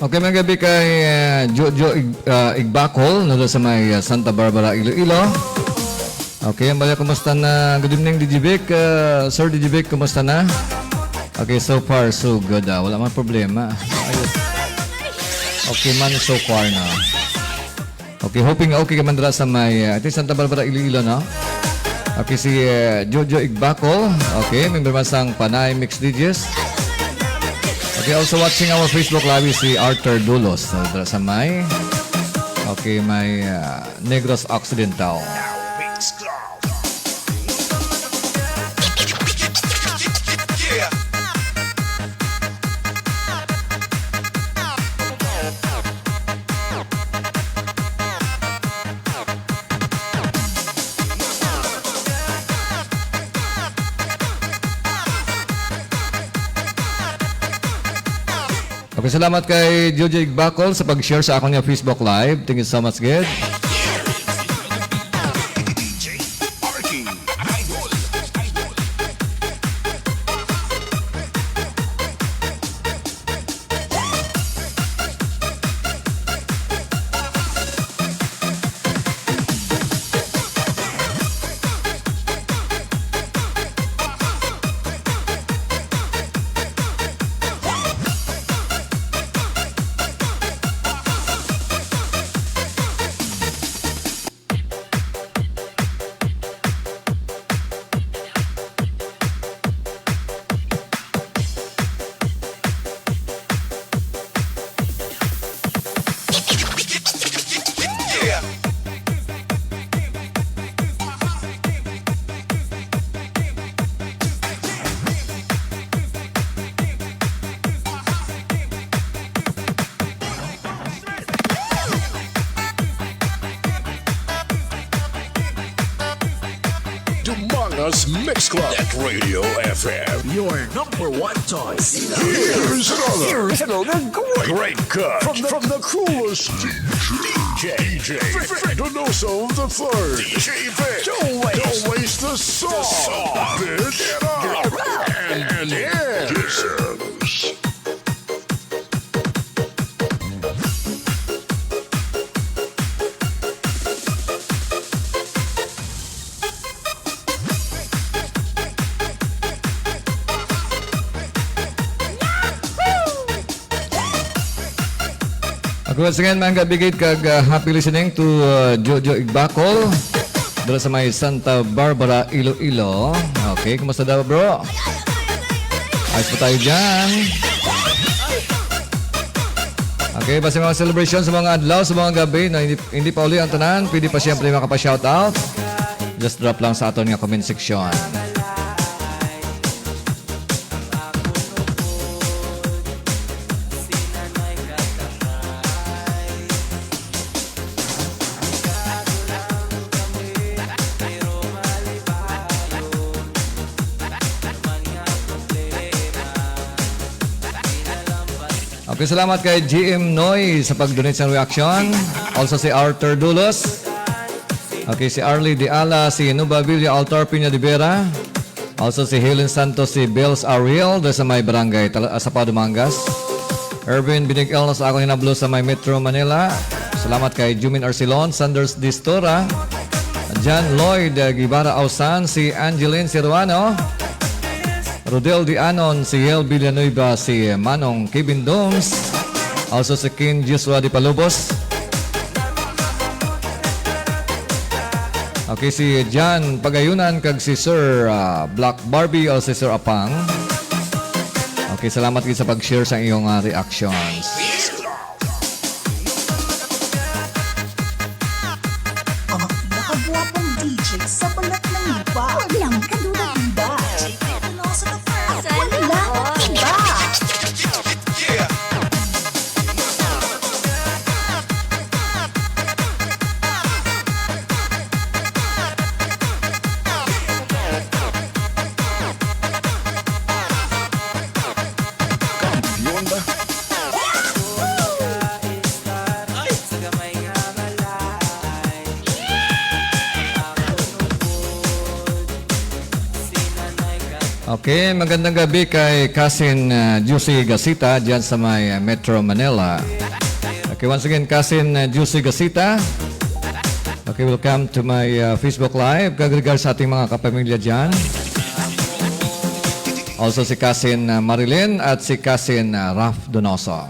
Okay, mga gabi kay Jojo Igbakol, na doon sa may Santa Barbara, Iloilo. Okay, ang bala, kumusta na? Good evening, DJ Vic. Sir DJ Vic, kumusta na? Okay, so far, so good. Wala man problema. Ayos. Okay man, so far na. Okay, hoping okay ka man dala sa may Santa Barbara, Iloilo, no? Okay, si Jojo Igbakol. Okay, member man sang Panay Mix DJs. Okay, also watching our Facebook live is si Arthur Dulos. Dala sa may... Okay, may Negros Occidental. Mix Club. Okay, salamat kay Jojo Igbakol sa pag-share sa akong Facebook Live. Thank you so much, good. Us Mix Club at Radio FM. Your number one choice. Here's another great cut from the coolest DJ Freddonoso the Third. DJ Vic. Don't waste the song, bitch. Get up and dance. Once again, mga kabigit, kag happy listening to Jojo Igbakol dala sa may Santa Barbara, Iloilo. Okay, kumusta daw, bro? Ayos pa tayo dyan. Okay, basta mga celebration sa mga adlaw, sa mga gabi na hindi pa uli ang tanan, pwede pa siyempre makapa-shoutout. Just drop lang sa aton nga comment section. Okay, salamat kay GM Noy sa pag-donate sa reaction. Also si Arthur Dulos. Okay, si Arlie Diala, si Nuba Villa Altar Pina de Vera. Also si Helen Santos, si Bells Ariel sa may barangay sa Padumangas. Erwin Binigel na sa akong hinablo sa may Metro Manila. Salamat kay Jumin Arcilon, Sanders Distora, John Lloyd Gibara Ausan, si Angeline Siruano, Rodel Dianon, si Yel Villanueva, si Manong Kevin Doms, also si King Joshua Di Palubos. Okay, si John Pagayunan, kag si Sir Black Barbie o si Sir Apang. Okay, salamat kayo sa pag-share sa iyong reactions. Ang pinakagwapong DJ sa balat ng iba. Walang kaduda-duda. Walang iba. Okay, magandang gabi kay Cousin Juicy Gasita dyan sa may Metro Manila. Okay, once again, Cousin Juicy Gasita. Okay, welcome to my Facebook Live. Kagregards sa ating mga kapamilya dyan. Also si Cousin Marilyn at si Cousin Raf Donoso.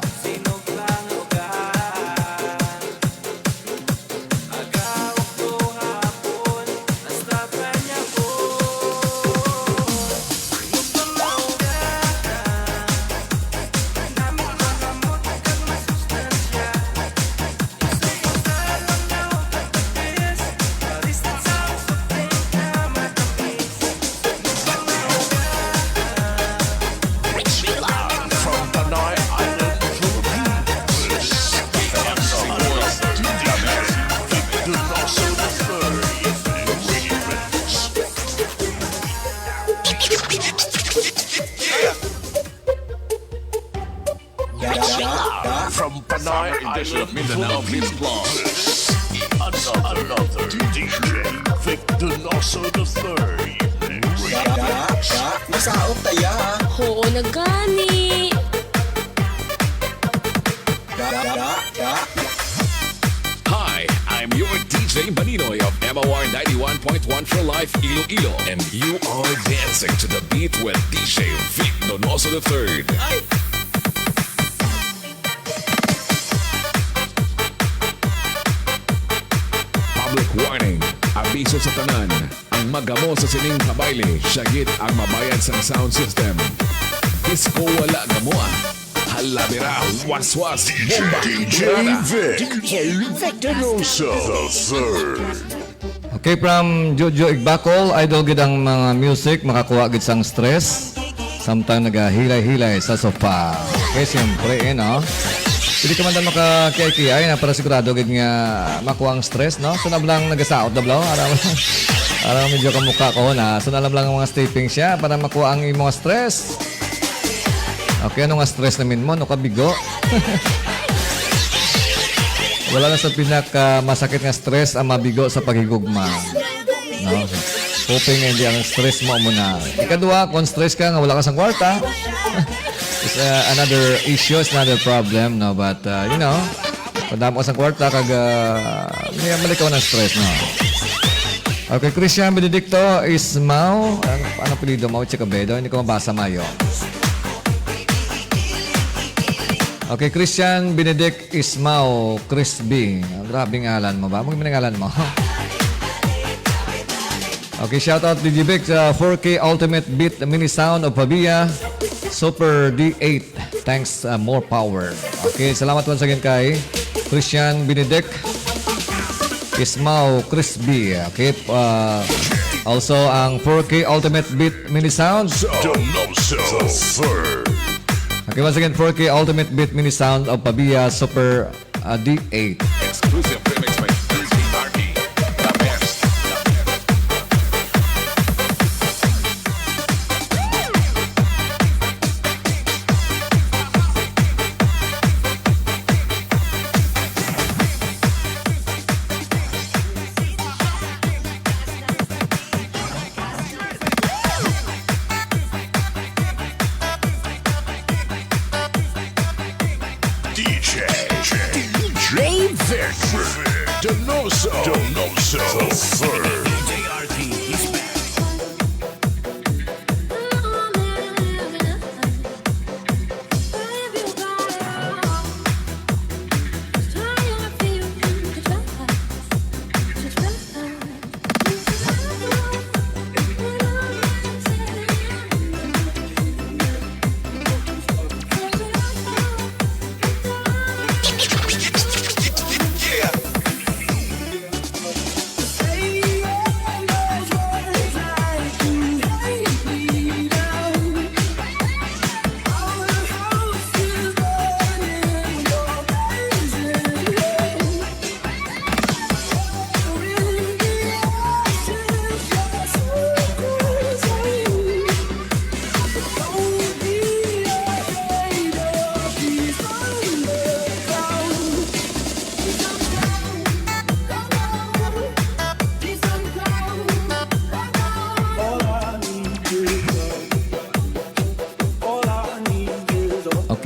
From Panay Island, Philippines. Victor Nosso III remix. From Panay Island, Philippines. Another DJ, Victor Nosso III remix. Masaot taya. Oo, nagani. Hi, I'm your DJ Maninoy of MOR 91.1 for Life Iloilo, and you are dancing to the beat with DJ Vic Donoso III. Public warning, abiso sa tanan, ang magamo sa sining kabayle, syagit ang mabayad sa sound system. Disco wala gamoa, halabira, waswas, bomba, DJ burada. Vic. DJ Victor Nosso III. Okay, from Jojo Igbacol, idol gid ang mga music, makakuha gid sang stress. Samtang nagahilay-hilay sa sofa. Okay, siyempre, no? Hindi ka man daw makakiyay-kiyay na para sigurado gid nga makuha ang stress, no? Sunab lang nagasaot na blaw. Aram medyo kamukha ko na. Sunab lang ang mga stepping siya para makuha ang imong stress. Okay, ano nga stress namin mo? No kabigo? Wala na sa pinaka masakit nga stress ang mabigo sa paghigugma. No? Hoping nga hindi ang stress mo muna. Ikadua, kung stress ka nga wala ka sa kwarta, it's another issue, it's another problem, no? But, you know, kung damo ka sa kwarta, hindi naman ikaw ng stress, no? Okay, Christian Benedicto Ismao. Ano pilido mo? Chikabedo? Hindi ko mabasa mayo. Okay, Christian Benedict Ismao, Chris B. Grabe ngalan mo ba? Maging ngalan mo. Okay, shout out DJ Vic sa 4K Ultimate Beat Mini Sound of Pavia Super D8. Thanks, more power. Okay, salamat once again kay Christian Benedict Ismao, Chris B. Okay, also ang 4K Ultimate Beat Mini Sound. Donoso III. Okay, once again, 4K Ultimate Beat Mini Sound of Pavia Super D8. Exclusive remix by DJ Marky. The best. DJ Vic Donoso III.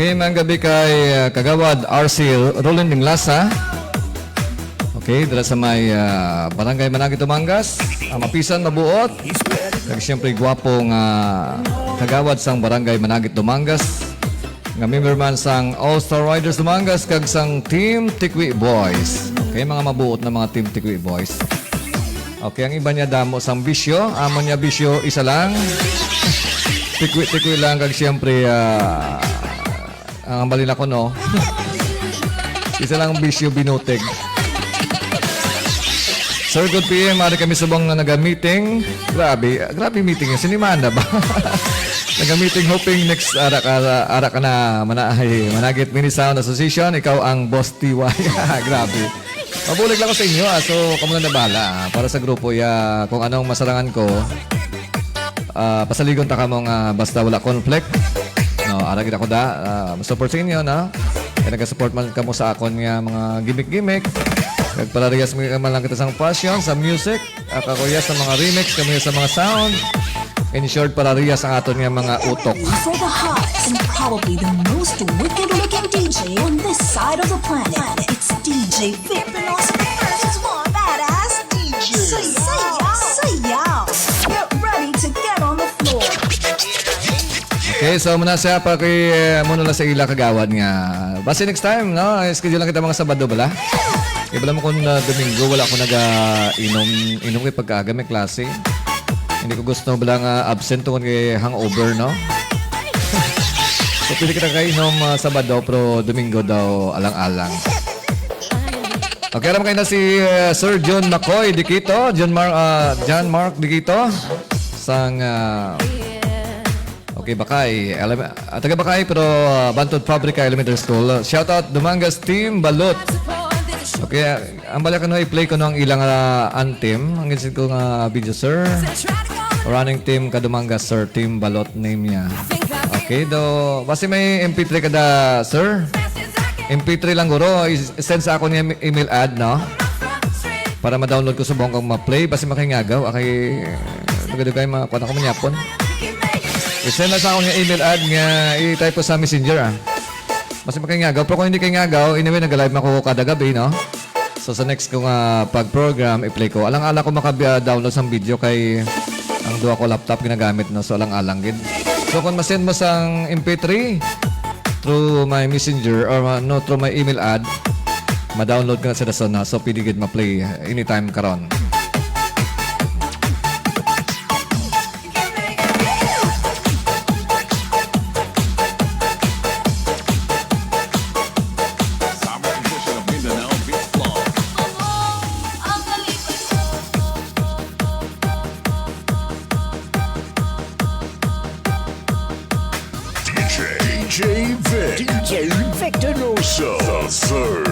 Okay, mga gabi kay Kagawad RC Roland Dinglasa. Okay, dala sa may Barangay Managit, Dumangas. Mapisan, mabuot. Kag siyempre gwapong Kagawad sang Barangay Managit, Dumangas. Nga member man sang All-Star Riders Dumangas kag sang Team Tikwi Boys. Okay, mga mabuot na mga Team Tikwi Boys. Okay, ang iba niya damo sang bisyo. Amo niya bisyo isa lang. Tikwi-tikwi lang kag siyempre ang mali na ko no. Isa lang bisyo binuteg. Sir, good PM. Mari kami subong na naga-meeting. Grabe meeting yun. Sinimanda ba? Naga-meeting hoping next ara ka na Managit Mini Sound Association. Ikaw ang boss TY. Grabe. Mabulig lang ko sa inyo. So, kamu na bahala. Para sa grupo, kung anong masarangan ko, pasaligon ta ka mong basta wala conflict. No, aragin ako da. Support sa inyo, no? Kaya nag-support man ka mo sa akon nga mga gimmick-gimmick. Nagparariyas mo man lang kita sa passion, sa music. Kakuyas sa mga remix, kami sa mga sound. In short, parariyas ang aton nga mga utok. For the hottest and probably the most wicked-looking DJ on this side of the planet, it's DJ Vic Pinoza versus one badass DJ. Sayaw! Get ready to get on the floor. Okay, so muna siya pa kay muna lang sa ila kagawad nga. Basta next time, no? Schedule lang kita mga Sabado bala. Ibala mo kung Domingo, wala ako inom kay pagkaga may klase. Hindi ko gusto bala nga absent tungkol kay hangover, no? So, pili kita kayo inom Sabado, pero Domingo daw alang-alang. Okay, aram kayo na si Sir John McCoy Dikito, John Mark Dikito, sang okay, Bakay. Taga Bakay, pero Bantod Fabrica Elementary School. Shoutout Dumangas Team Balot. Okay, ang bala ka no, i-play ko no ang ilang anthem. Ang gisin ko nga video, sir. Running team Kadumangas, sir. Team Balot name niya. Okay, do basta may MP3 kada, sir. MP3 lang guro. Send sa ako niya email ad, no? Para ma-download ko sa buong kong ma-play. Basta makingagaw. Okay, dugay-dugay makuha ko manyapon. I-send na sa ako niya email ad nga i-type ko sa messenger, Basta makingagaw. Pero kung hindi kingagaw, anyway, nag-live ako kada gabi, no? So, sa next kong pag-program, i-play ko. Alang-alang ko maka-download sa video kay ang duwa ko laptop ginagamit, no? So, alang-alang gid. So, kung masend mo sang MP3 through my messenger or through my email ad, ma-download ka na sa dason, So, pwede gid ma-play anytime karon. DJ Vic. DJ Victor Noso. The third.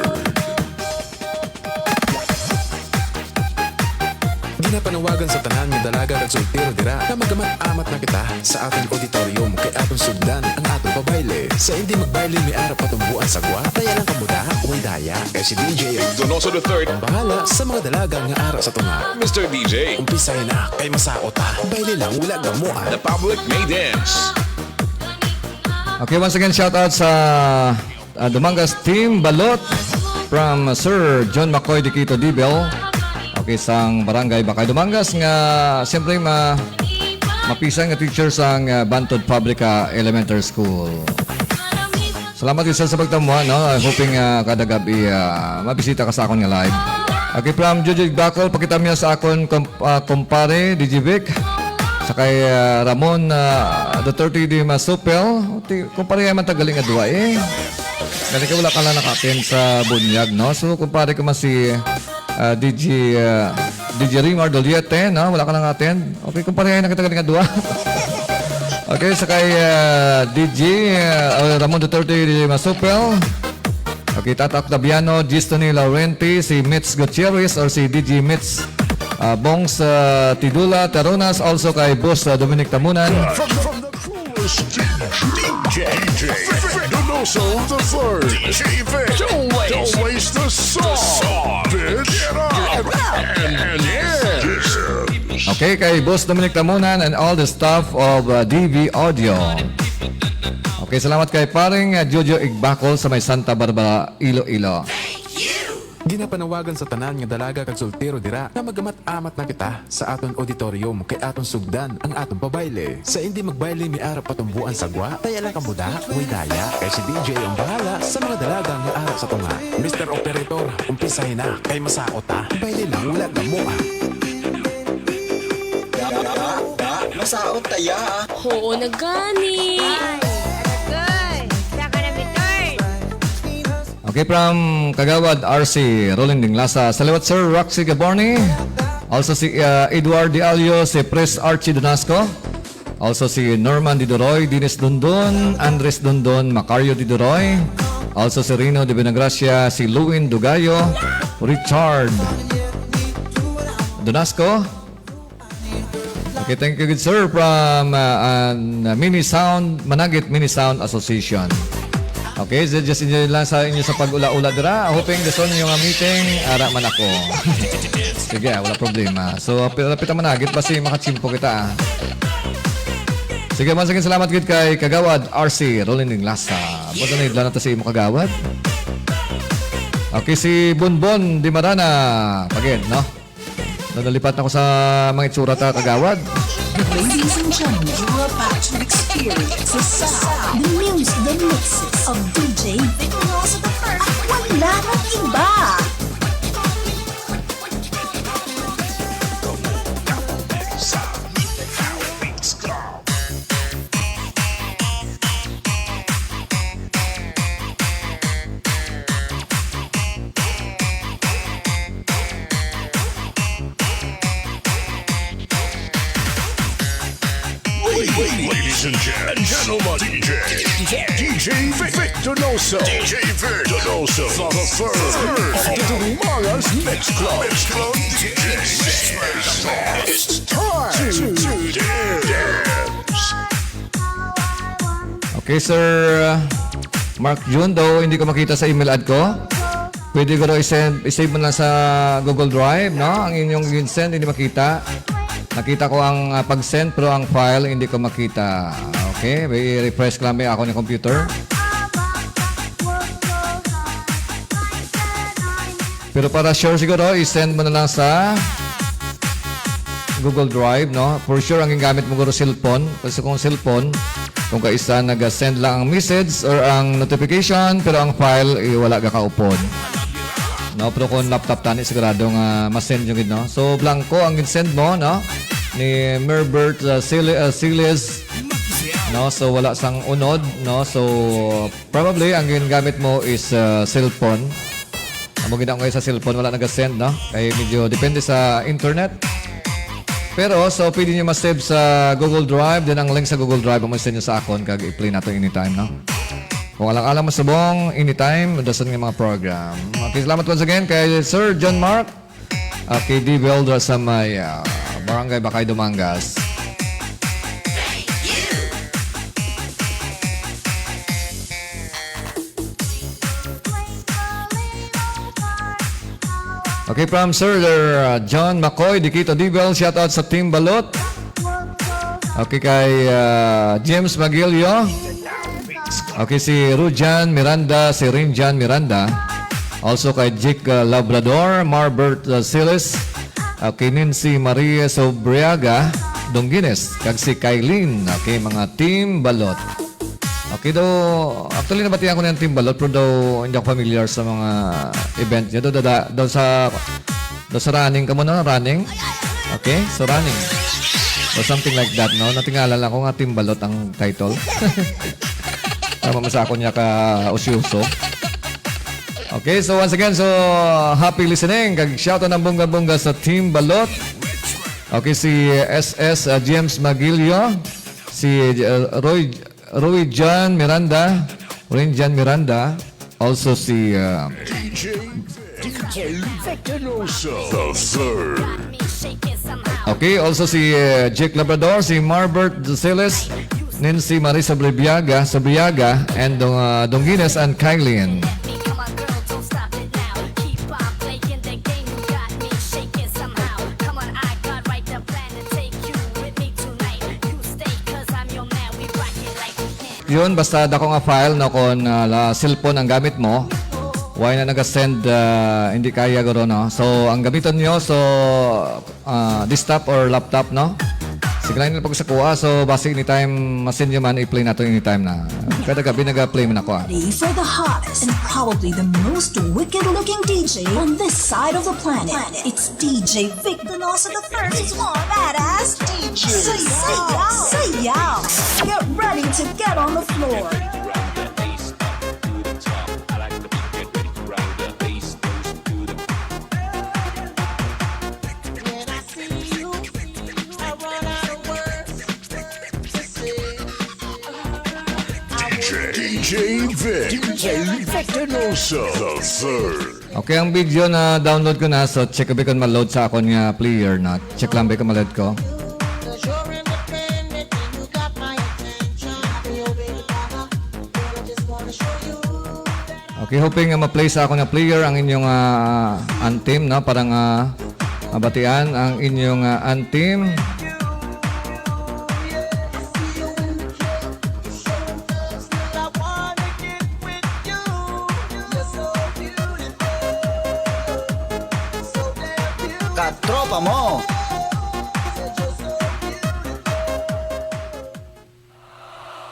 Ginapanawagan sa tanan ng dalaga kag sultero dira na magamat-amat na kita sa ating auditorium kay atong sugdan ang atong pabayle. Sa hindi magbayle may arap atong buwan sa gwa, taya lang kamuda, way daya. Kay si DJ Donoso the third, ang bahala sa mga dalaga nga ara sa tunga. Mr. DJ. Umpisay na kay masaot ha. Bayle lang wala gamuan. The public may dance. Okay, once again, shout out sa Dumangas Team Balot from Sir John McCoy Dikito Dibel. Okay, sang Barangay Bakay Dumangas nga siyempre mapisang nga teacher sang Bantod Fabrica Elementary School. Salamat din sa pagtamuan, no? Hoping kada gabi mabisita ka sa akon nga live. Okay, from Jujig Bacol, pakita niya sa akon kumpare DJ Vic. Sa kay Ramon Duterte de Masupel. Kumpare man tagaling nga duwa Dali ka wala ka lang nakatin sa bunyag, no? So kumpare ko man si DJ Rimar Doliete, no? Wala ka lang atin. Okay, kumpare na kita galing nga duwa. Okay, sa kay DJ Ramon Duterte de Masupel. Okay, Tata Octaviano, Gistoni Laurenti, si Mitz Gutierrez or si DJ Mitz Bongs Tidula Tarunas, also kay Boss Dominic Tamunan. From the coolest DJ Donoso the third. DJ Vic. Don't waste the song, bitch. Get up and yeah. Okay, kay Boss Dominic Tamunan and all the staff of DV Audio. Okay, salamat kay paring Jojo Igbacol sa may Santa Barbara, Iloilo. Ginapanawagan sa tanan nga dalaga kag soltero dira na magamat-amat na kita sa aton auditorium kay aton sugdan ang aton pabayle. Sa hindi magbayle mi arap patumbuan sagwa, taya lang kamuda, uy daya. Kay si DJ ang bahala sa mga dalaga nga arap sa tunga. Mr. Operator, umpisahin na kay masakot ta. Bayle lang wala na mo ah. Masaot taya. Oo na gani. Okay, from Kagawad RC, Rolling Dinglasa. Salawat Sir Roxy Gaborni. Also si Edward Di Alio, si Pres Archie Donasco. Also si Norman Di Doroy, Dines Dundon, Andres Dundon, Macario Di Doroy. Also si Rino Di Benagracia, si Luwin Dugayo, Richard Donasco. Okay, thank you good sir from Mini Sound, Managit Mini Sound Association. Okay, so just enjoy lang sa inyo sa pag-ula-ula dira. Hoping the son yung meeting, ara man ako. Sige, wala problema. So, lapitan managit basi makachimpo kita. Sige, once again, salamat gid kay Kagawad RC, Rolling Dinglasa. Buto na idlan nato si imo Kagawad. Okay, si Bonbon Di Marana. Pagid, no? Nadalipat ako sa mga itsura ta Kagawad. Ladies and gentlemen, you're about to experience the sound, the music, the mixes of DJ Victor the First. Wala nang iba. Ladies and gentlemen, DJ Victor Noso. DJ Victor Noso. For the third of Manga's Mix Club. It's time to dance. Okay, Sir Mark June, daw hindi ko makita sa email ad ko. Pwede ko daw i-save mo lang sa Google Drive, no? Ang inyong send hindi makita. Nakita ko ang pag-send pero ang file hindi ko makita. Okay, i-refresh ko lang ako ng computer. Pero para sure siguro, i-send mo na lang sa Google Drive, no? For sure, ang gamit mo guro cellphone. Kasi kung cellphone, kung kaisa nag-send lang ang message or ang notification, pero ang file, wala ka kaupod. No, pero kung laptop tani siguradong ma-send yung no. So blanco ang send mo, no? Ni Merbert Siles. No, so wala sang unod, no. So probably ang ginamit mo is cellphone. Amo gina ko sa cellphone wala nag-send, no? Kay medyo depende sa internet. Pero so pwede niyo ma-save sa Google Drive, then ang link sa Google Drive mo send niyo sa akon kag i-play nato anytime, no? Kung alang-alang mo subong, anytime, dasan ng mga program. Okay, salamat once again kay Sir John Mark. Okay, D. Beldra sa may Barangay Bacay, Dumangas. Okay, from Sir John McCoy, Dikito Dibel, shoutout sa Team Balot. Okay, kay James Magilio. Okay, si Rujan Miranda, si Rinjan Miranda. Also kay Jake Labrador, Marbert Siles. Okay, Nancy Maria Sobriaga, Dongines. Kag si Kailin. Okay, mga Team Balot. Okay daw, actually nabatihan ko na yung Team Balot, pero daw hindi ako familiar sa mga event niya. Daw sa running ka muna, running. Okay, so running. So something like that, no? Natingala lang ko nga Team Balot ang title. Mamasa ako niya ka-usyoso. Okay, so once again, so happy listening. Kag-shoutout ng bunga-bunga sa Team Balot. Okay, si SS James Magilio. Si Roy John Miranda. Rinjan Miranda. Also si DJ Victor Noso. The third. okay, also si Jake Labrador. Si Marbert Siles. Nancy Marisa Sobriaga, and Dongines and Kailin. yun, basta dako nga file no kung la cellphone ang gamit mo. Why na naga-send hindi kaya guro no. So ang gamiton nyo so desktop or laptop no. Sige lang nila pag sa kuha. So basi anytime masin nyo man i-play nato anytime na. Kada gabi naga-play man ako. Ready for the hottest and probably the most wicked-looking DJ on this side of the planet. It's DJ Vic Donoso the first. It's one badass DJ. Say yeah. Get ready to get on the floor. DJ Vic. DJ Vic Donoso the third. Okay, ang video na download ko na. So check ba kung ma-load sa akon nga player na. Check lang ba kung ma-load ko. Okay, hoping ma-play sa ako na player ang inyong anthem, no? Parang mabatian ang inyong anthem. Katropa mo!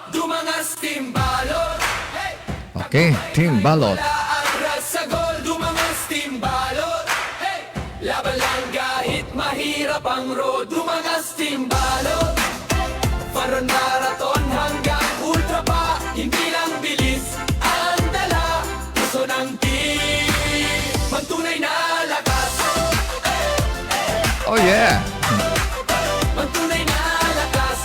Dumangas timbalot. Okay, Team Balot. Aras sa gol, dumangas timbalot. Laban lang kahit mahirap ang road. Dumangas timbalot. Faron marathon hanggang ultra pa. Hindi lang bilis ang dala. Puso ng team, magtunay na lakas. Oh yeah! Magtunay na lakas.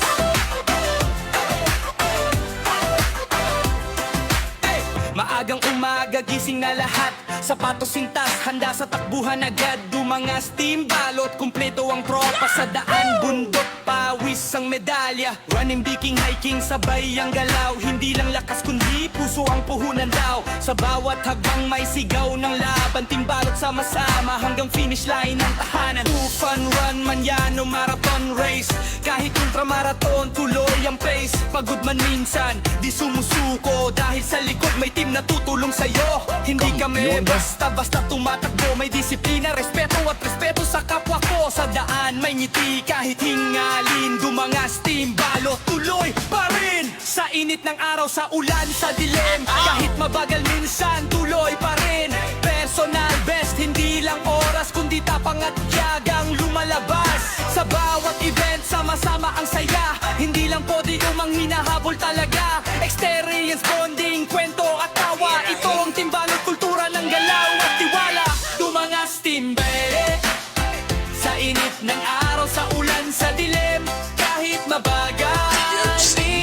Maagang umaga, gising na lahat. Sapatos sintas, handa sa takbuhan agad. Dumangas team balot, kumpleto ang tropa sa daan. Bundok, pawis ang medalya. Running, biking, hiking, sabay ang galaw. Hindi lang lakas kundi puso ang puhunan daw. Sa bawat hagbang may sigaw ng laban. Team balot sama-sama hanggang finish line ng tahanan. Fun run, manyano, marathon race. Kahit ultramarathon, tuloy ang pace. Pagod man minsan, di sumusuko. Dahil sa likod may team na tutulong sa'yo. Hindi kami basta-basta tumatakbo. May disiplina, respeto at respeto sa kapwa ko. Sa daan may ngiti kahit hingalin. Dumangas team balot, tuloy pa rin. Sa init ng araw, sa ulan, sa dilim. Kahit mabagal minsan, tuloy pa rin. Personal best, hindi lang oras kundi tapang at tiyagang lumalabas. Sa bawat event, sama-sama ang saya. Hindi lang podium ang hinahabol talaga. Experience, bonding, kwento at tawa. Ito ang team balot, kultura ng galaw at tiwala. Dumangas team balot. Sa init ng araw, sa ulan, sa dilim. Kahit mabagal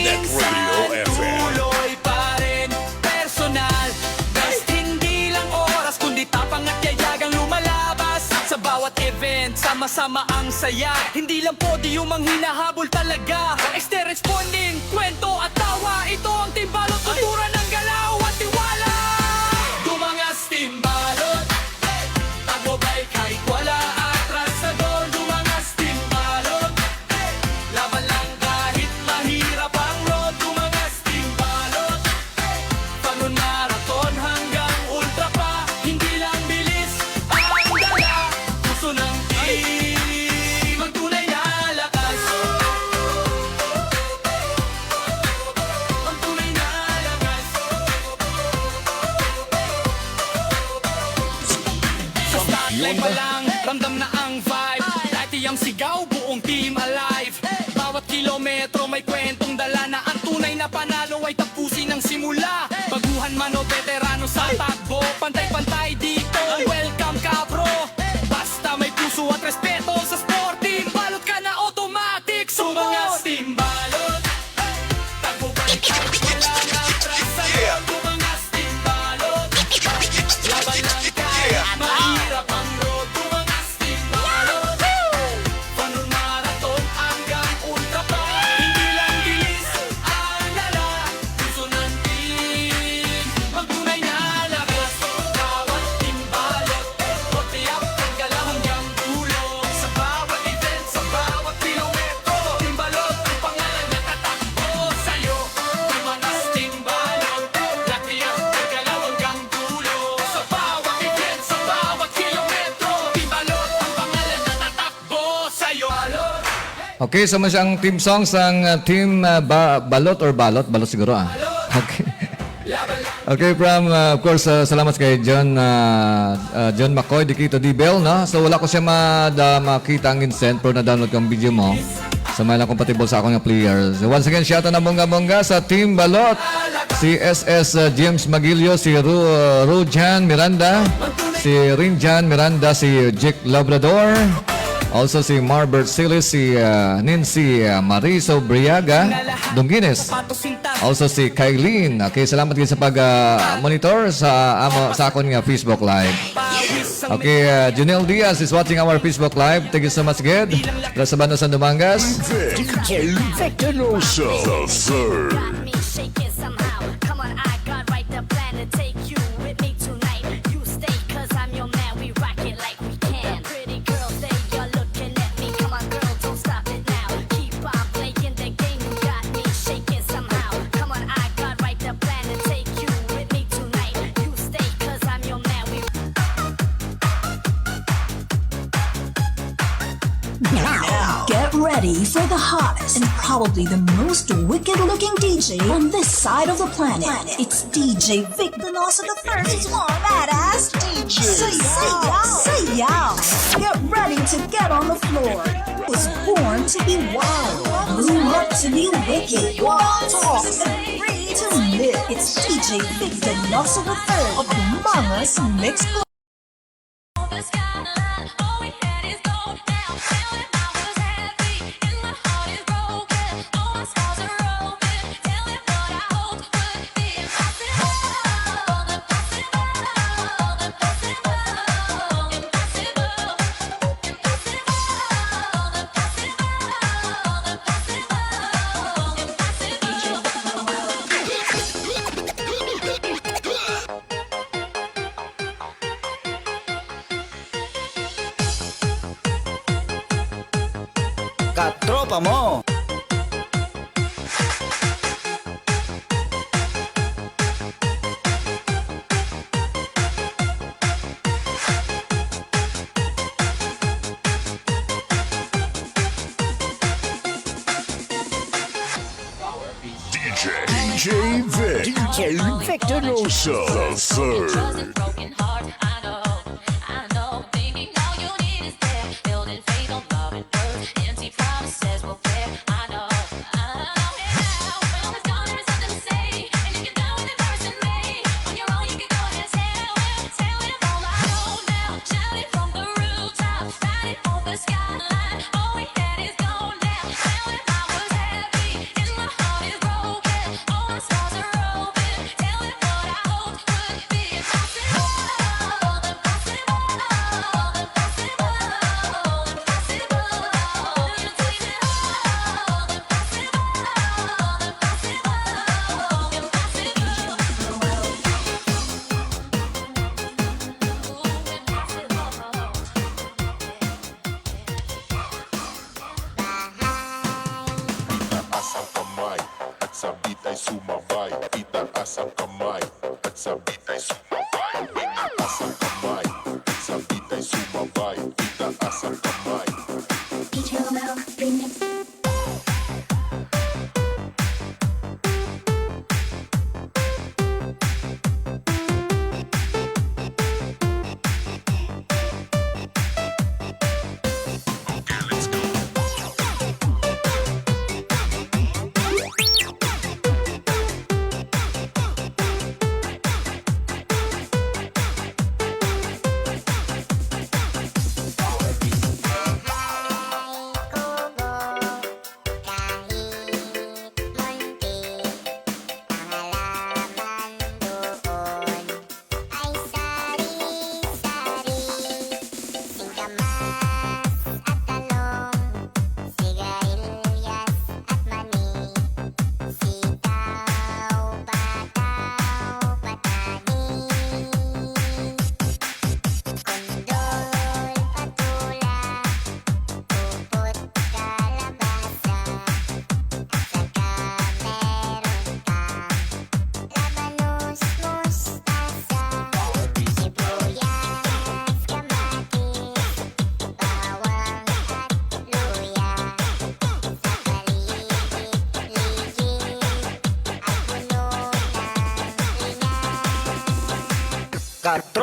minsan, tuloy pa rin. Personal best, hindi lang oras kundi tapang at yayagang lumalabas. Sa bawat event, sama-sama ang saya. Hindi lang podium ang hinahabol talaga. Experience, bonding, kwento at tawa. Ito ang team balot, kultura ng galaw at tiwala. Dumangas team balot. Tagbabay kahit wala atras sa gol. Dumangas team balot. Laban lang kahit mahirap ang road. Dumangas team balot. Pagod marathon hanggang ultra pa. Hindi lang bilis ang dala. Puso ng team, magtunay na lakas. Ang tunay na lakas. Sa start line pa lang, ramdam na ang vibe. Dati ang sigaw, buong team alive. Bawat kilometro may kwentong dala na ang tunay na panalo ay tapusin ang simula. Baguhan man o veterano sa takbo, pantay-pantay dito. Welcome ka bro. Basta may puso at respeto sa sport. Team balot ka na automatic sumunod. Dumangas team balot. Tagbabay kahit wala na atras sa gol. Dumangas team balot. Laban lang kahit mahirap ang road. Dumangas team balot. Panon marathon hanggang ultra pa. Hindi lang bilis ang lala. Puso ng team, magtunay na lakas. Bawat team balot, Okay, sama siyang team songs ang team Balot or Balot? Balot siguro Okay. Okay, from of course salamat kay John John McCoy, Dikito D. Bell, no? So wala ko siya makita ang insent pero na-download ko ang video mo. So may lang compatible sa akong player. So once again, shout out na bongga-bongga sa team Balot. Si SS James Magilio, si Rujan Miranda, si Rinjan Miranda, si Jake Labrador. Also si Marbert Silis, si Nancy Mariso Briaga Dungines. Also si Kylene. Okay, salamat din sa pag-monitor sa akon nga Facebook Live. Okay, Junel Diaz is watching our Facebook Live. Thank you so much, Ged. Sa Banda San Dumangas. DJ Victoroso the third. Got me shaking somehow. Come on, I got right the plan to take you with me tonight. You stay, cause I'm your man. We rock it like we can. Pretty girls, they are looking at me. Come on, girl, don't stop it now. Keep on playing the game. You got me shaking somehow. Come on, I got right the plan to take you with me tonight. You stay, cause I'm your man. We Now, get ready for the hottest and probably the most wicked-looking DJ on this side of the planet. It's DJ Vic Donoso the First. It's more badass DJ. Say y'all. Get ready to get on the floor. Was born to be wild, grew up to be wicked. Talk and free to live. It's DJ Vic Donoso the Third of the Mangas Mix. Katropa mo. DJ Vic. DJ Victoroso the third.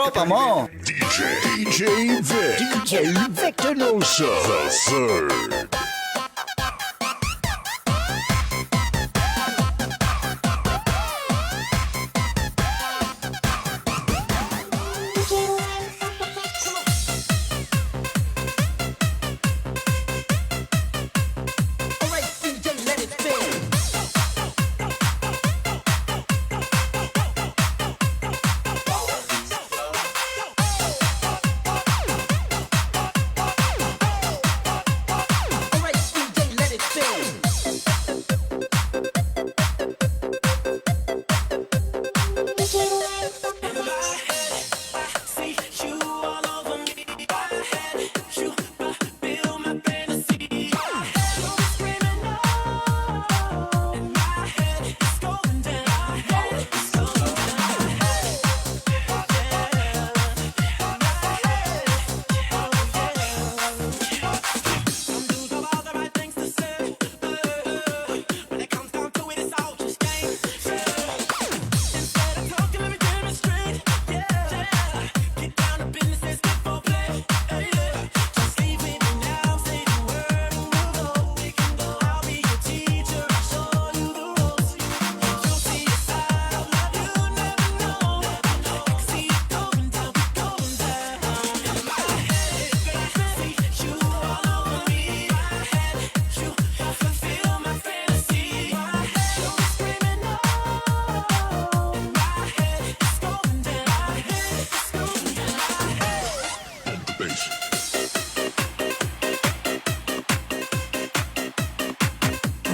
tropa mo. DJ Vic. DJ Victor Noso. The third.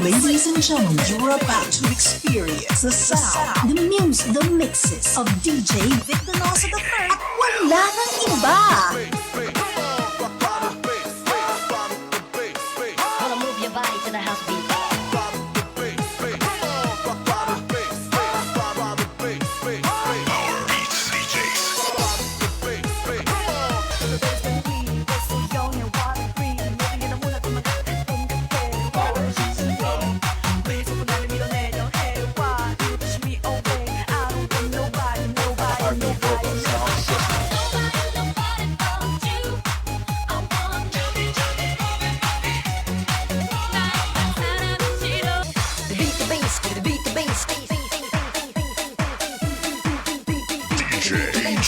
Ladies and gentlemen, you're about to experience the sound, the music, the mixes of DJ Victor Noso the Third. Wala nang iba. Wanna move your body to the house beat.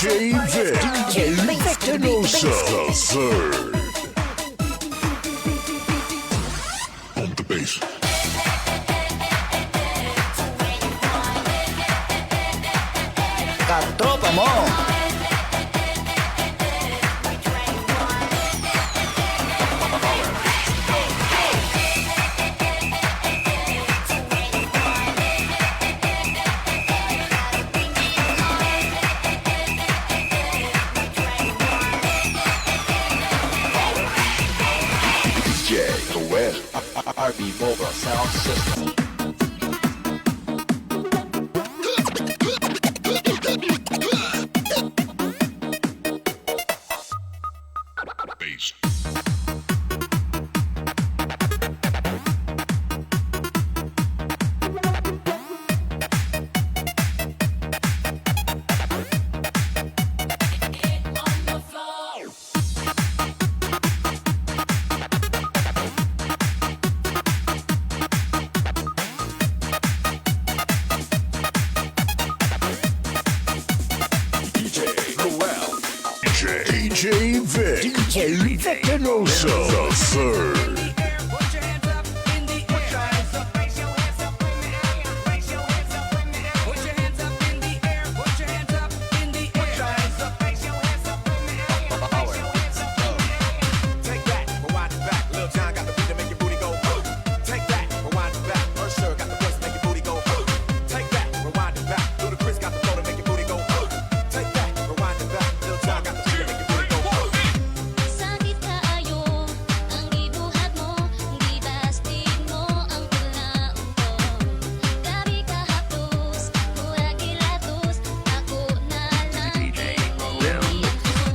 DJ Vic. DJ Victor Noso. The third. On the bass. Katropa mo. DJ Noel. RB Mobile Sound System. Bass. DJ Vic. DJ Victor Noso. The third. Sakit kaayo ang gibuhat mo, gibastig mo ang paglaom ko. Gabi kahapos, murag gilatos, ako na lang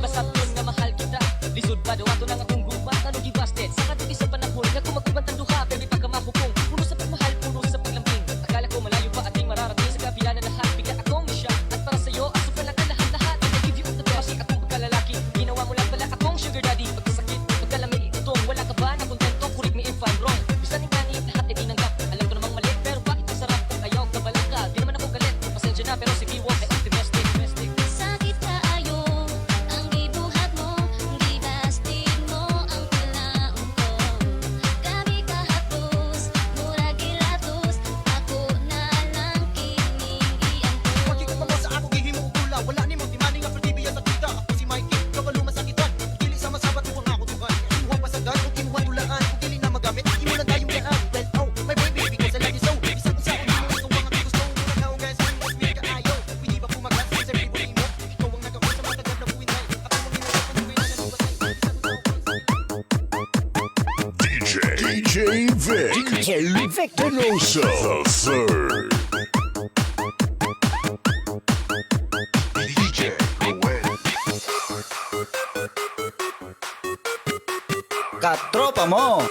Basta yun nga mahal kita. Lisod pa daw ato ng akong gupa. Tanong gibasted sa kadugis sa panahon nga kumagkubantan duha. Pero di pagkamahukong. Puno sa pagmahal, puno sa paglambing. Akala ko malayo pa ating mararating. Sa kabila na lahat, bigla akong siya. At para sa'yo, asukan lang ang lahat-lahat. I give you all the best. DJ Vic. DJ Vic Pinoso. The third. DJ Gwen. Katropa mo.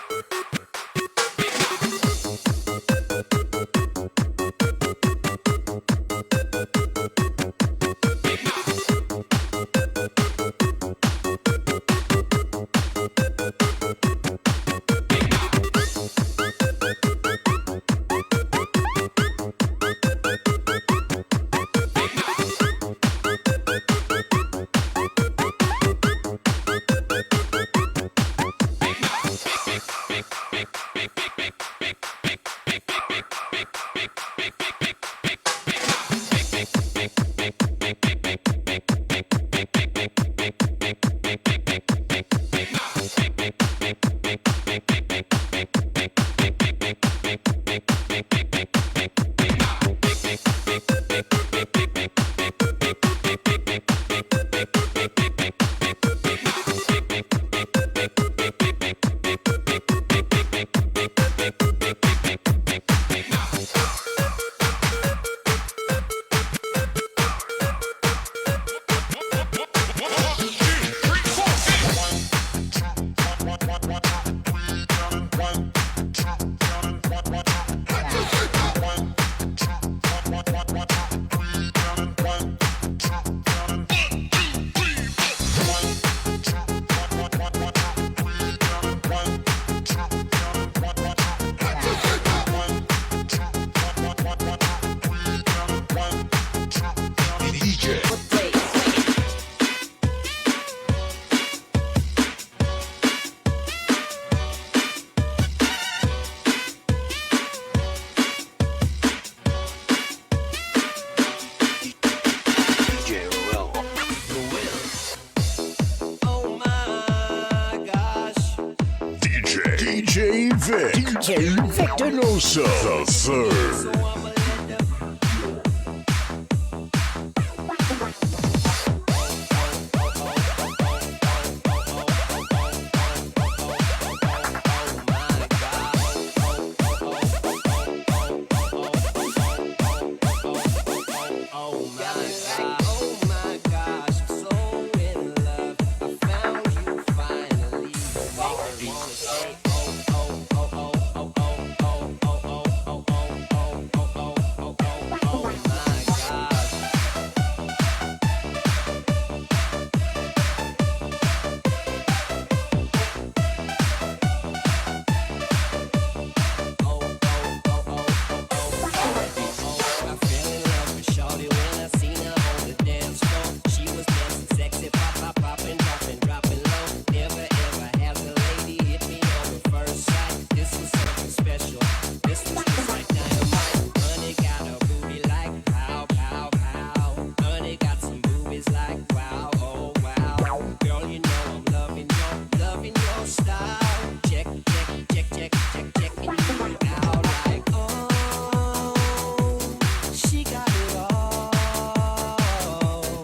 DJ Vic. DJ Vic Pinoso. The third.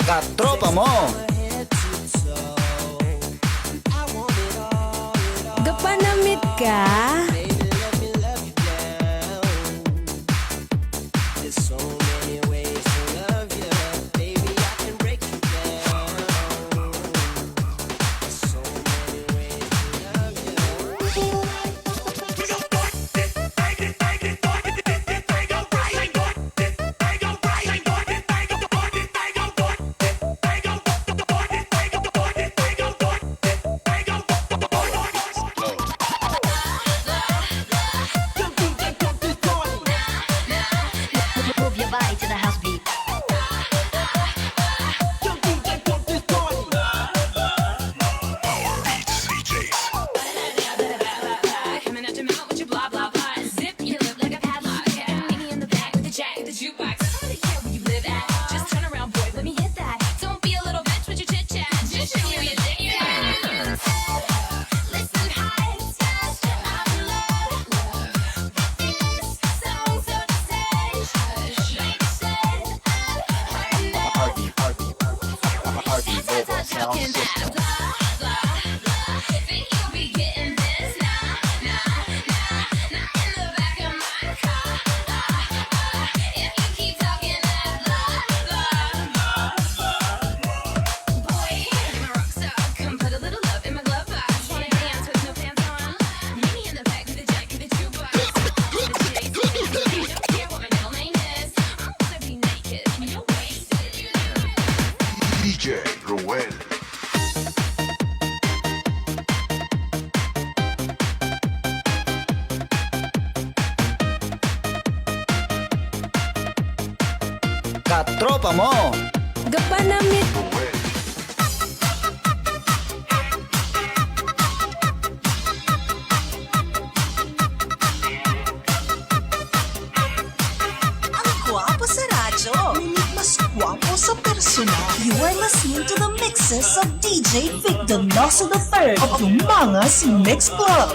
Katropa mo. Gapanamit ka? Move your body to the house beat. Power Beats DJs. Katropa mo. Gapanamit. Ang gwapo sa radyo, ngunit mas gwapo sa personal. You are listening to the mixes of DJ Vic Donoso III of Tumangas Mix Club.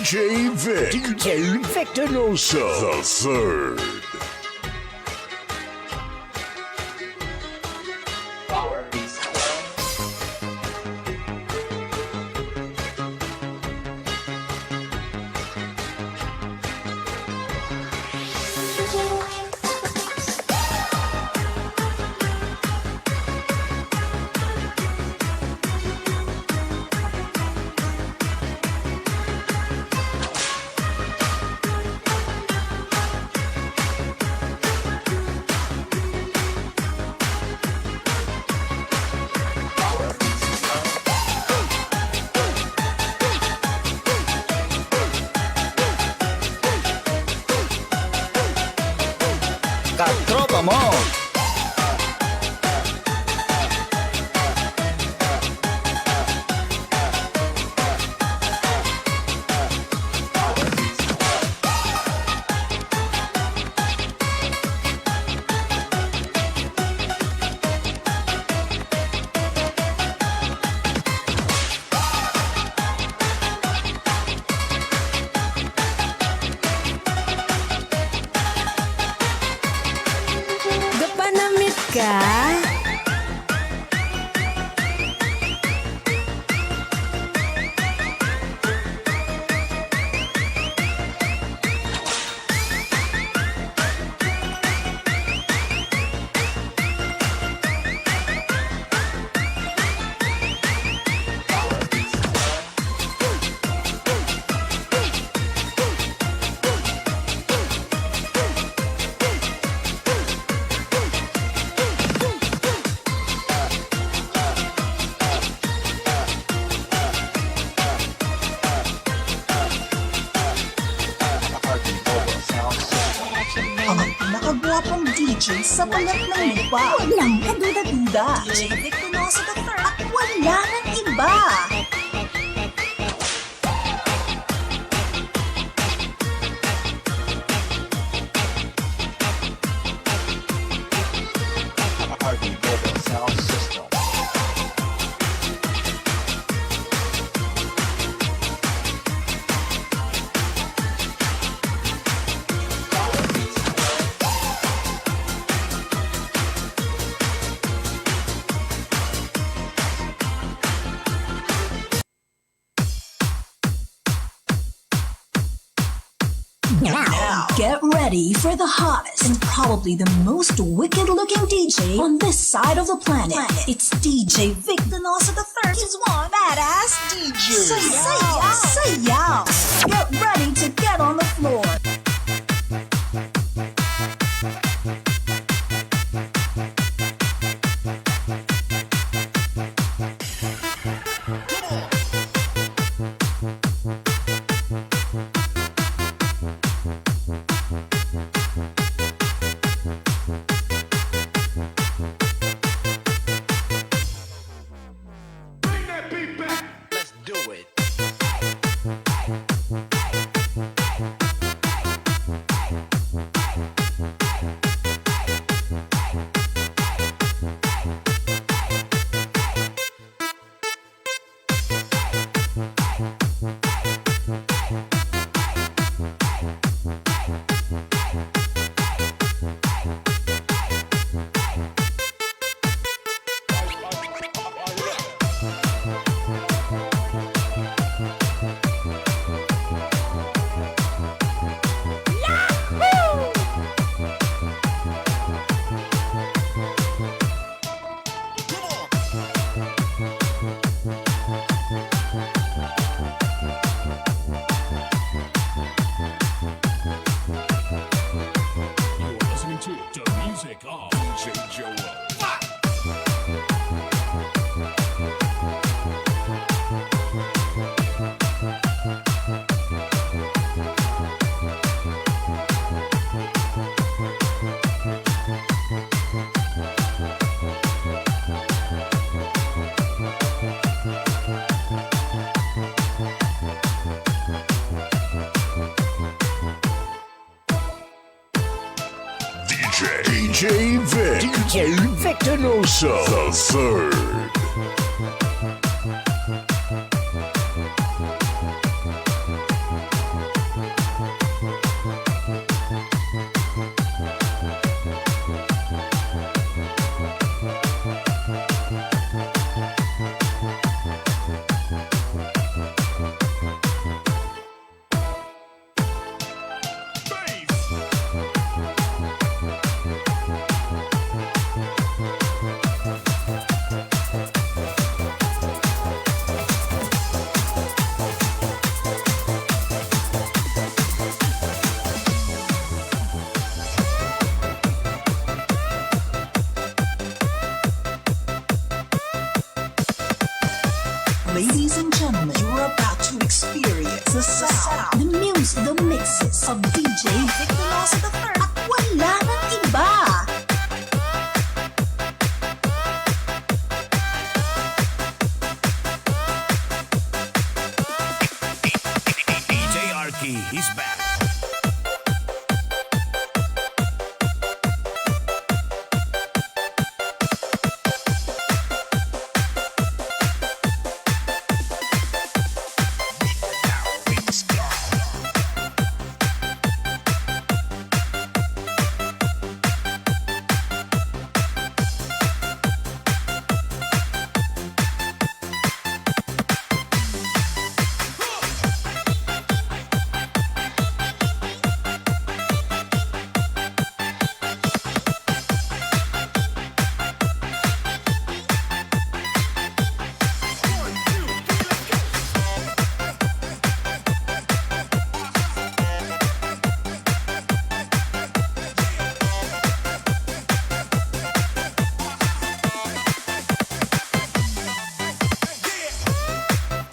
DJ Vic. DJ Vic Donoso the third. Katropa mo. Gapanamit ka. Ang pinakagwapong DJ sa balat ng lupa. Walang kaduda-duda. DJ Vic Donoso III at wala nang iba. Now, get ready for the hottest and probably the most wicked-looking DJ on this side of the planet. It's DJ Vic Donoso III. He's one badass DJ. Say yeah. Get ready to get on the floor. Let's do it. DJ Victor Noso the third. Ladies and gentlemen, you're about to experience the sound, the music, the mixes of DJ Victor Noso the third. At wala nang iba. DJ Arky, he's back.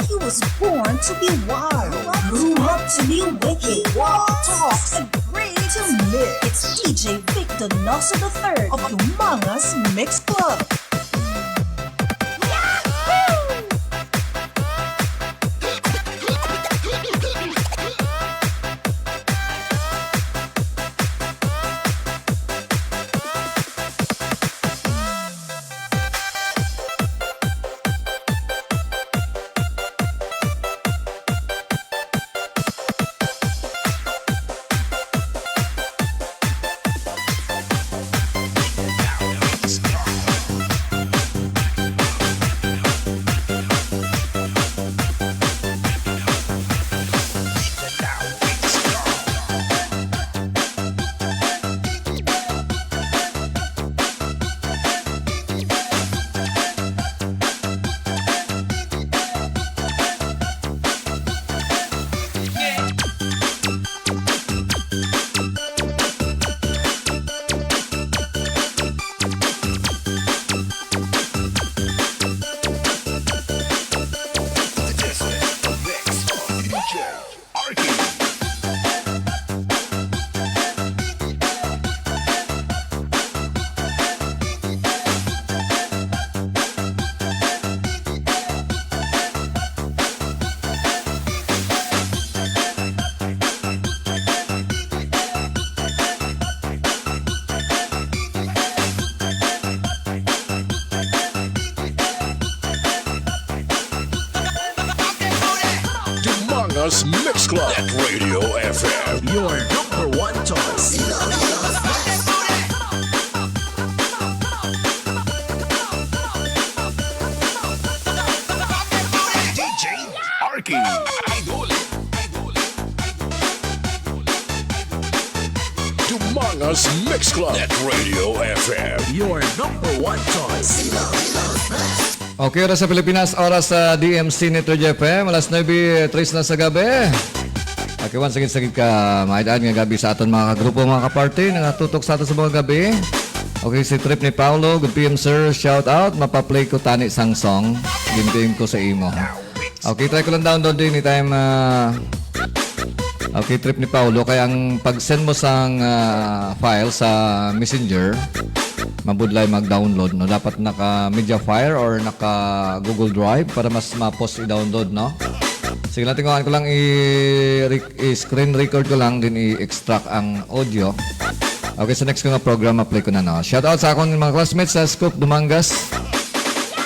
He was born to be wild, grew up to be wicked, walk, talk, agree to live. It's DJ Victor Noso the third of Humangas Mix Club. Us Mix Club at Radio FM. Your number one choice. DJ Arky. Dumangas Mix Club at Radio FM. Your number one choice. Okay, oras sa Pilipinas, oras sa DMC Nitro FM, alas 9:03 na sa gabi. Okay, once again, sagid ka, maidaan nga gabi sa aton mga kagrupo, mga kaparty, nakatutok sa aton sa mga gabi. Okay, si Trip ni Paulo, good PM sir, shout out, mapaplay ko tani sang song, gintuin ko sa imo. Okay, try ko lang download din anytime, okay, Trip ni Paulo, kaya ang pag-send mo sang file sa Messenger, mabudlay mag-download, no? Dapat naka Mediafire or naka Google Drive para mas ma-post i-download, no? Sige lang, tingnan ko lang i-screen record ko lang, din i-extract ang audio Okay, sa next ko nga program, apply ko na, no? Shoutout sa akong mga classmates sa Scoop Dumangas.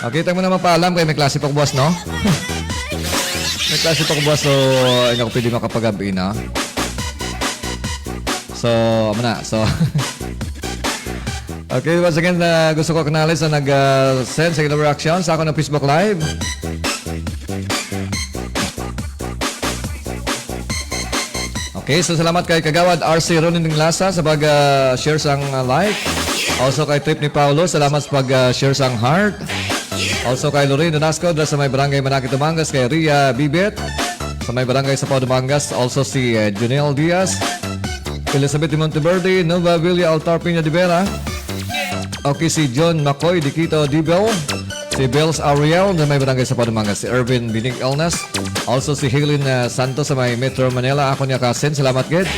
Okay, tayo mo na mapaalam kay may klase pa ko buwas, no? May klase pa ko buwas, so hindi ako pwede makapagabi, no? So, ano na, so... Okay, once again, gusto ko acknowledge na nag-send sa ilang reaction sa ako ng Facebook Live. Okay, so salamat kay Kagawad RC Ronin Lasa sa pag-share sang like. Also kay Trip ni Paulo, salamat sa pag-share sang heart. Also kay Lorraine Donasco sa may barangay Manakit Dumangas, kay Ria Bibet sa may barangay Sapao Dumangas. Also si Junel Diaz, Elizabeth de Monteverde, Nova Villa Altar Pina de Vera. Okay, si John McCoy Dikito Dibel, si Bells Ariel na may barangay Sapao Dumangas, si Irvin Binig Elnas. Also si Helen Santos sa may Metro Manila, ako niya kasin, salamat gid.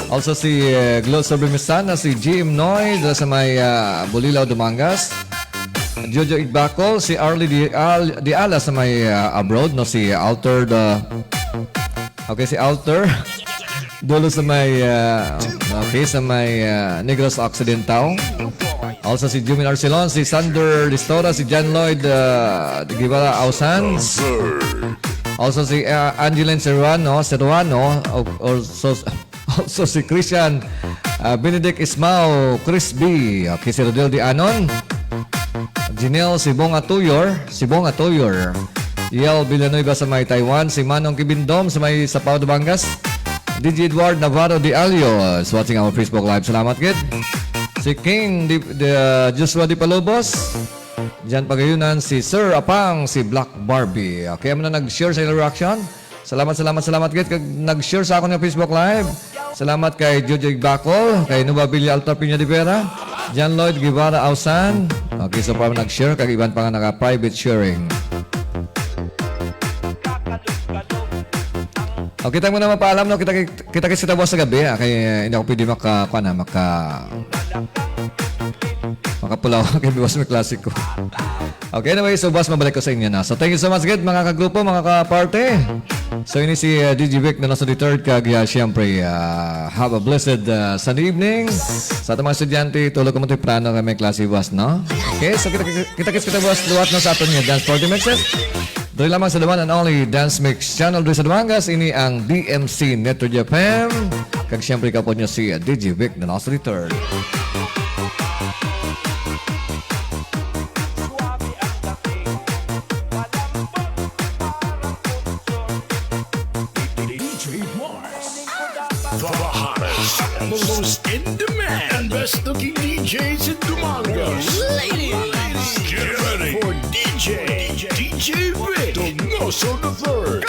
Also si Glo Sobrimisan, si Jim Noy sa may Bulilaw Dumangas. Jojo Igbacol, si Arlie Diala sa may abroad, no, si Alter okay, si Alter Dulo sa may okay, sa may Negros Occidental. Also si Jumin Arcelon, si Sander Listora, si John Lloyd Guevara Ausan. Also si Angeline Serrano, also si Christian Benedict Ismao, Chris B. Okay, si Rodel Di Anon, Janelle Sibong Atoyor, Yel Villanueva sa may Taiwan, si Manong Kibindom sa may Sapao Dumangas, DJ Edward Navarro Di Alio is watching our Facebook Live. Salamat gid. Si King Joshua Di Palobos, Diyan Pagayunan, si Sir Apang, si Black Barbie. Okay, mo na nag-share sa ilang reaction. Salamat gid kag nag-share sa ako ng Facebook Live. Salamat kay Jojo Igbacol, kay Nova Villa Altar Pina de Vera, John Lloyd Guevara Ausan. Okay, so para nag-share kag iban pa nga naka-private sharing. Okay, tayo mo na mapaalam, no? Kita kasi buwas sa gabi, kaya hindi ako pwede makapulaw kay buwas may klasiko. Okay, anyway, so buwas, mabalik ko sa inyo na. So thank you so much, good, mga kagrupo, mga ka-party. So ini si DJ Vic na nasa the third kag, siyempre, have a blessed Sunday evening. Sa ating mga estudyante, tulog ko mo tayo prano kay may klase buwas, no? Okay, so kita buwas luwat na sa atin yung Dance Party Mixes. Doon lamang sa the one and only Dance Mix Channel doon sa Dumangas. Ini ang DMC Network Japan. Kag siyempre kapon nyo si DJ Vic na nasa the third. DJ Mars, the hottest, most in demand, best looking DJs in Dumangas. Ladies, get ready for DJ Vic, the Noso the Third.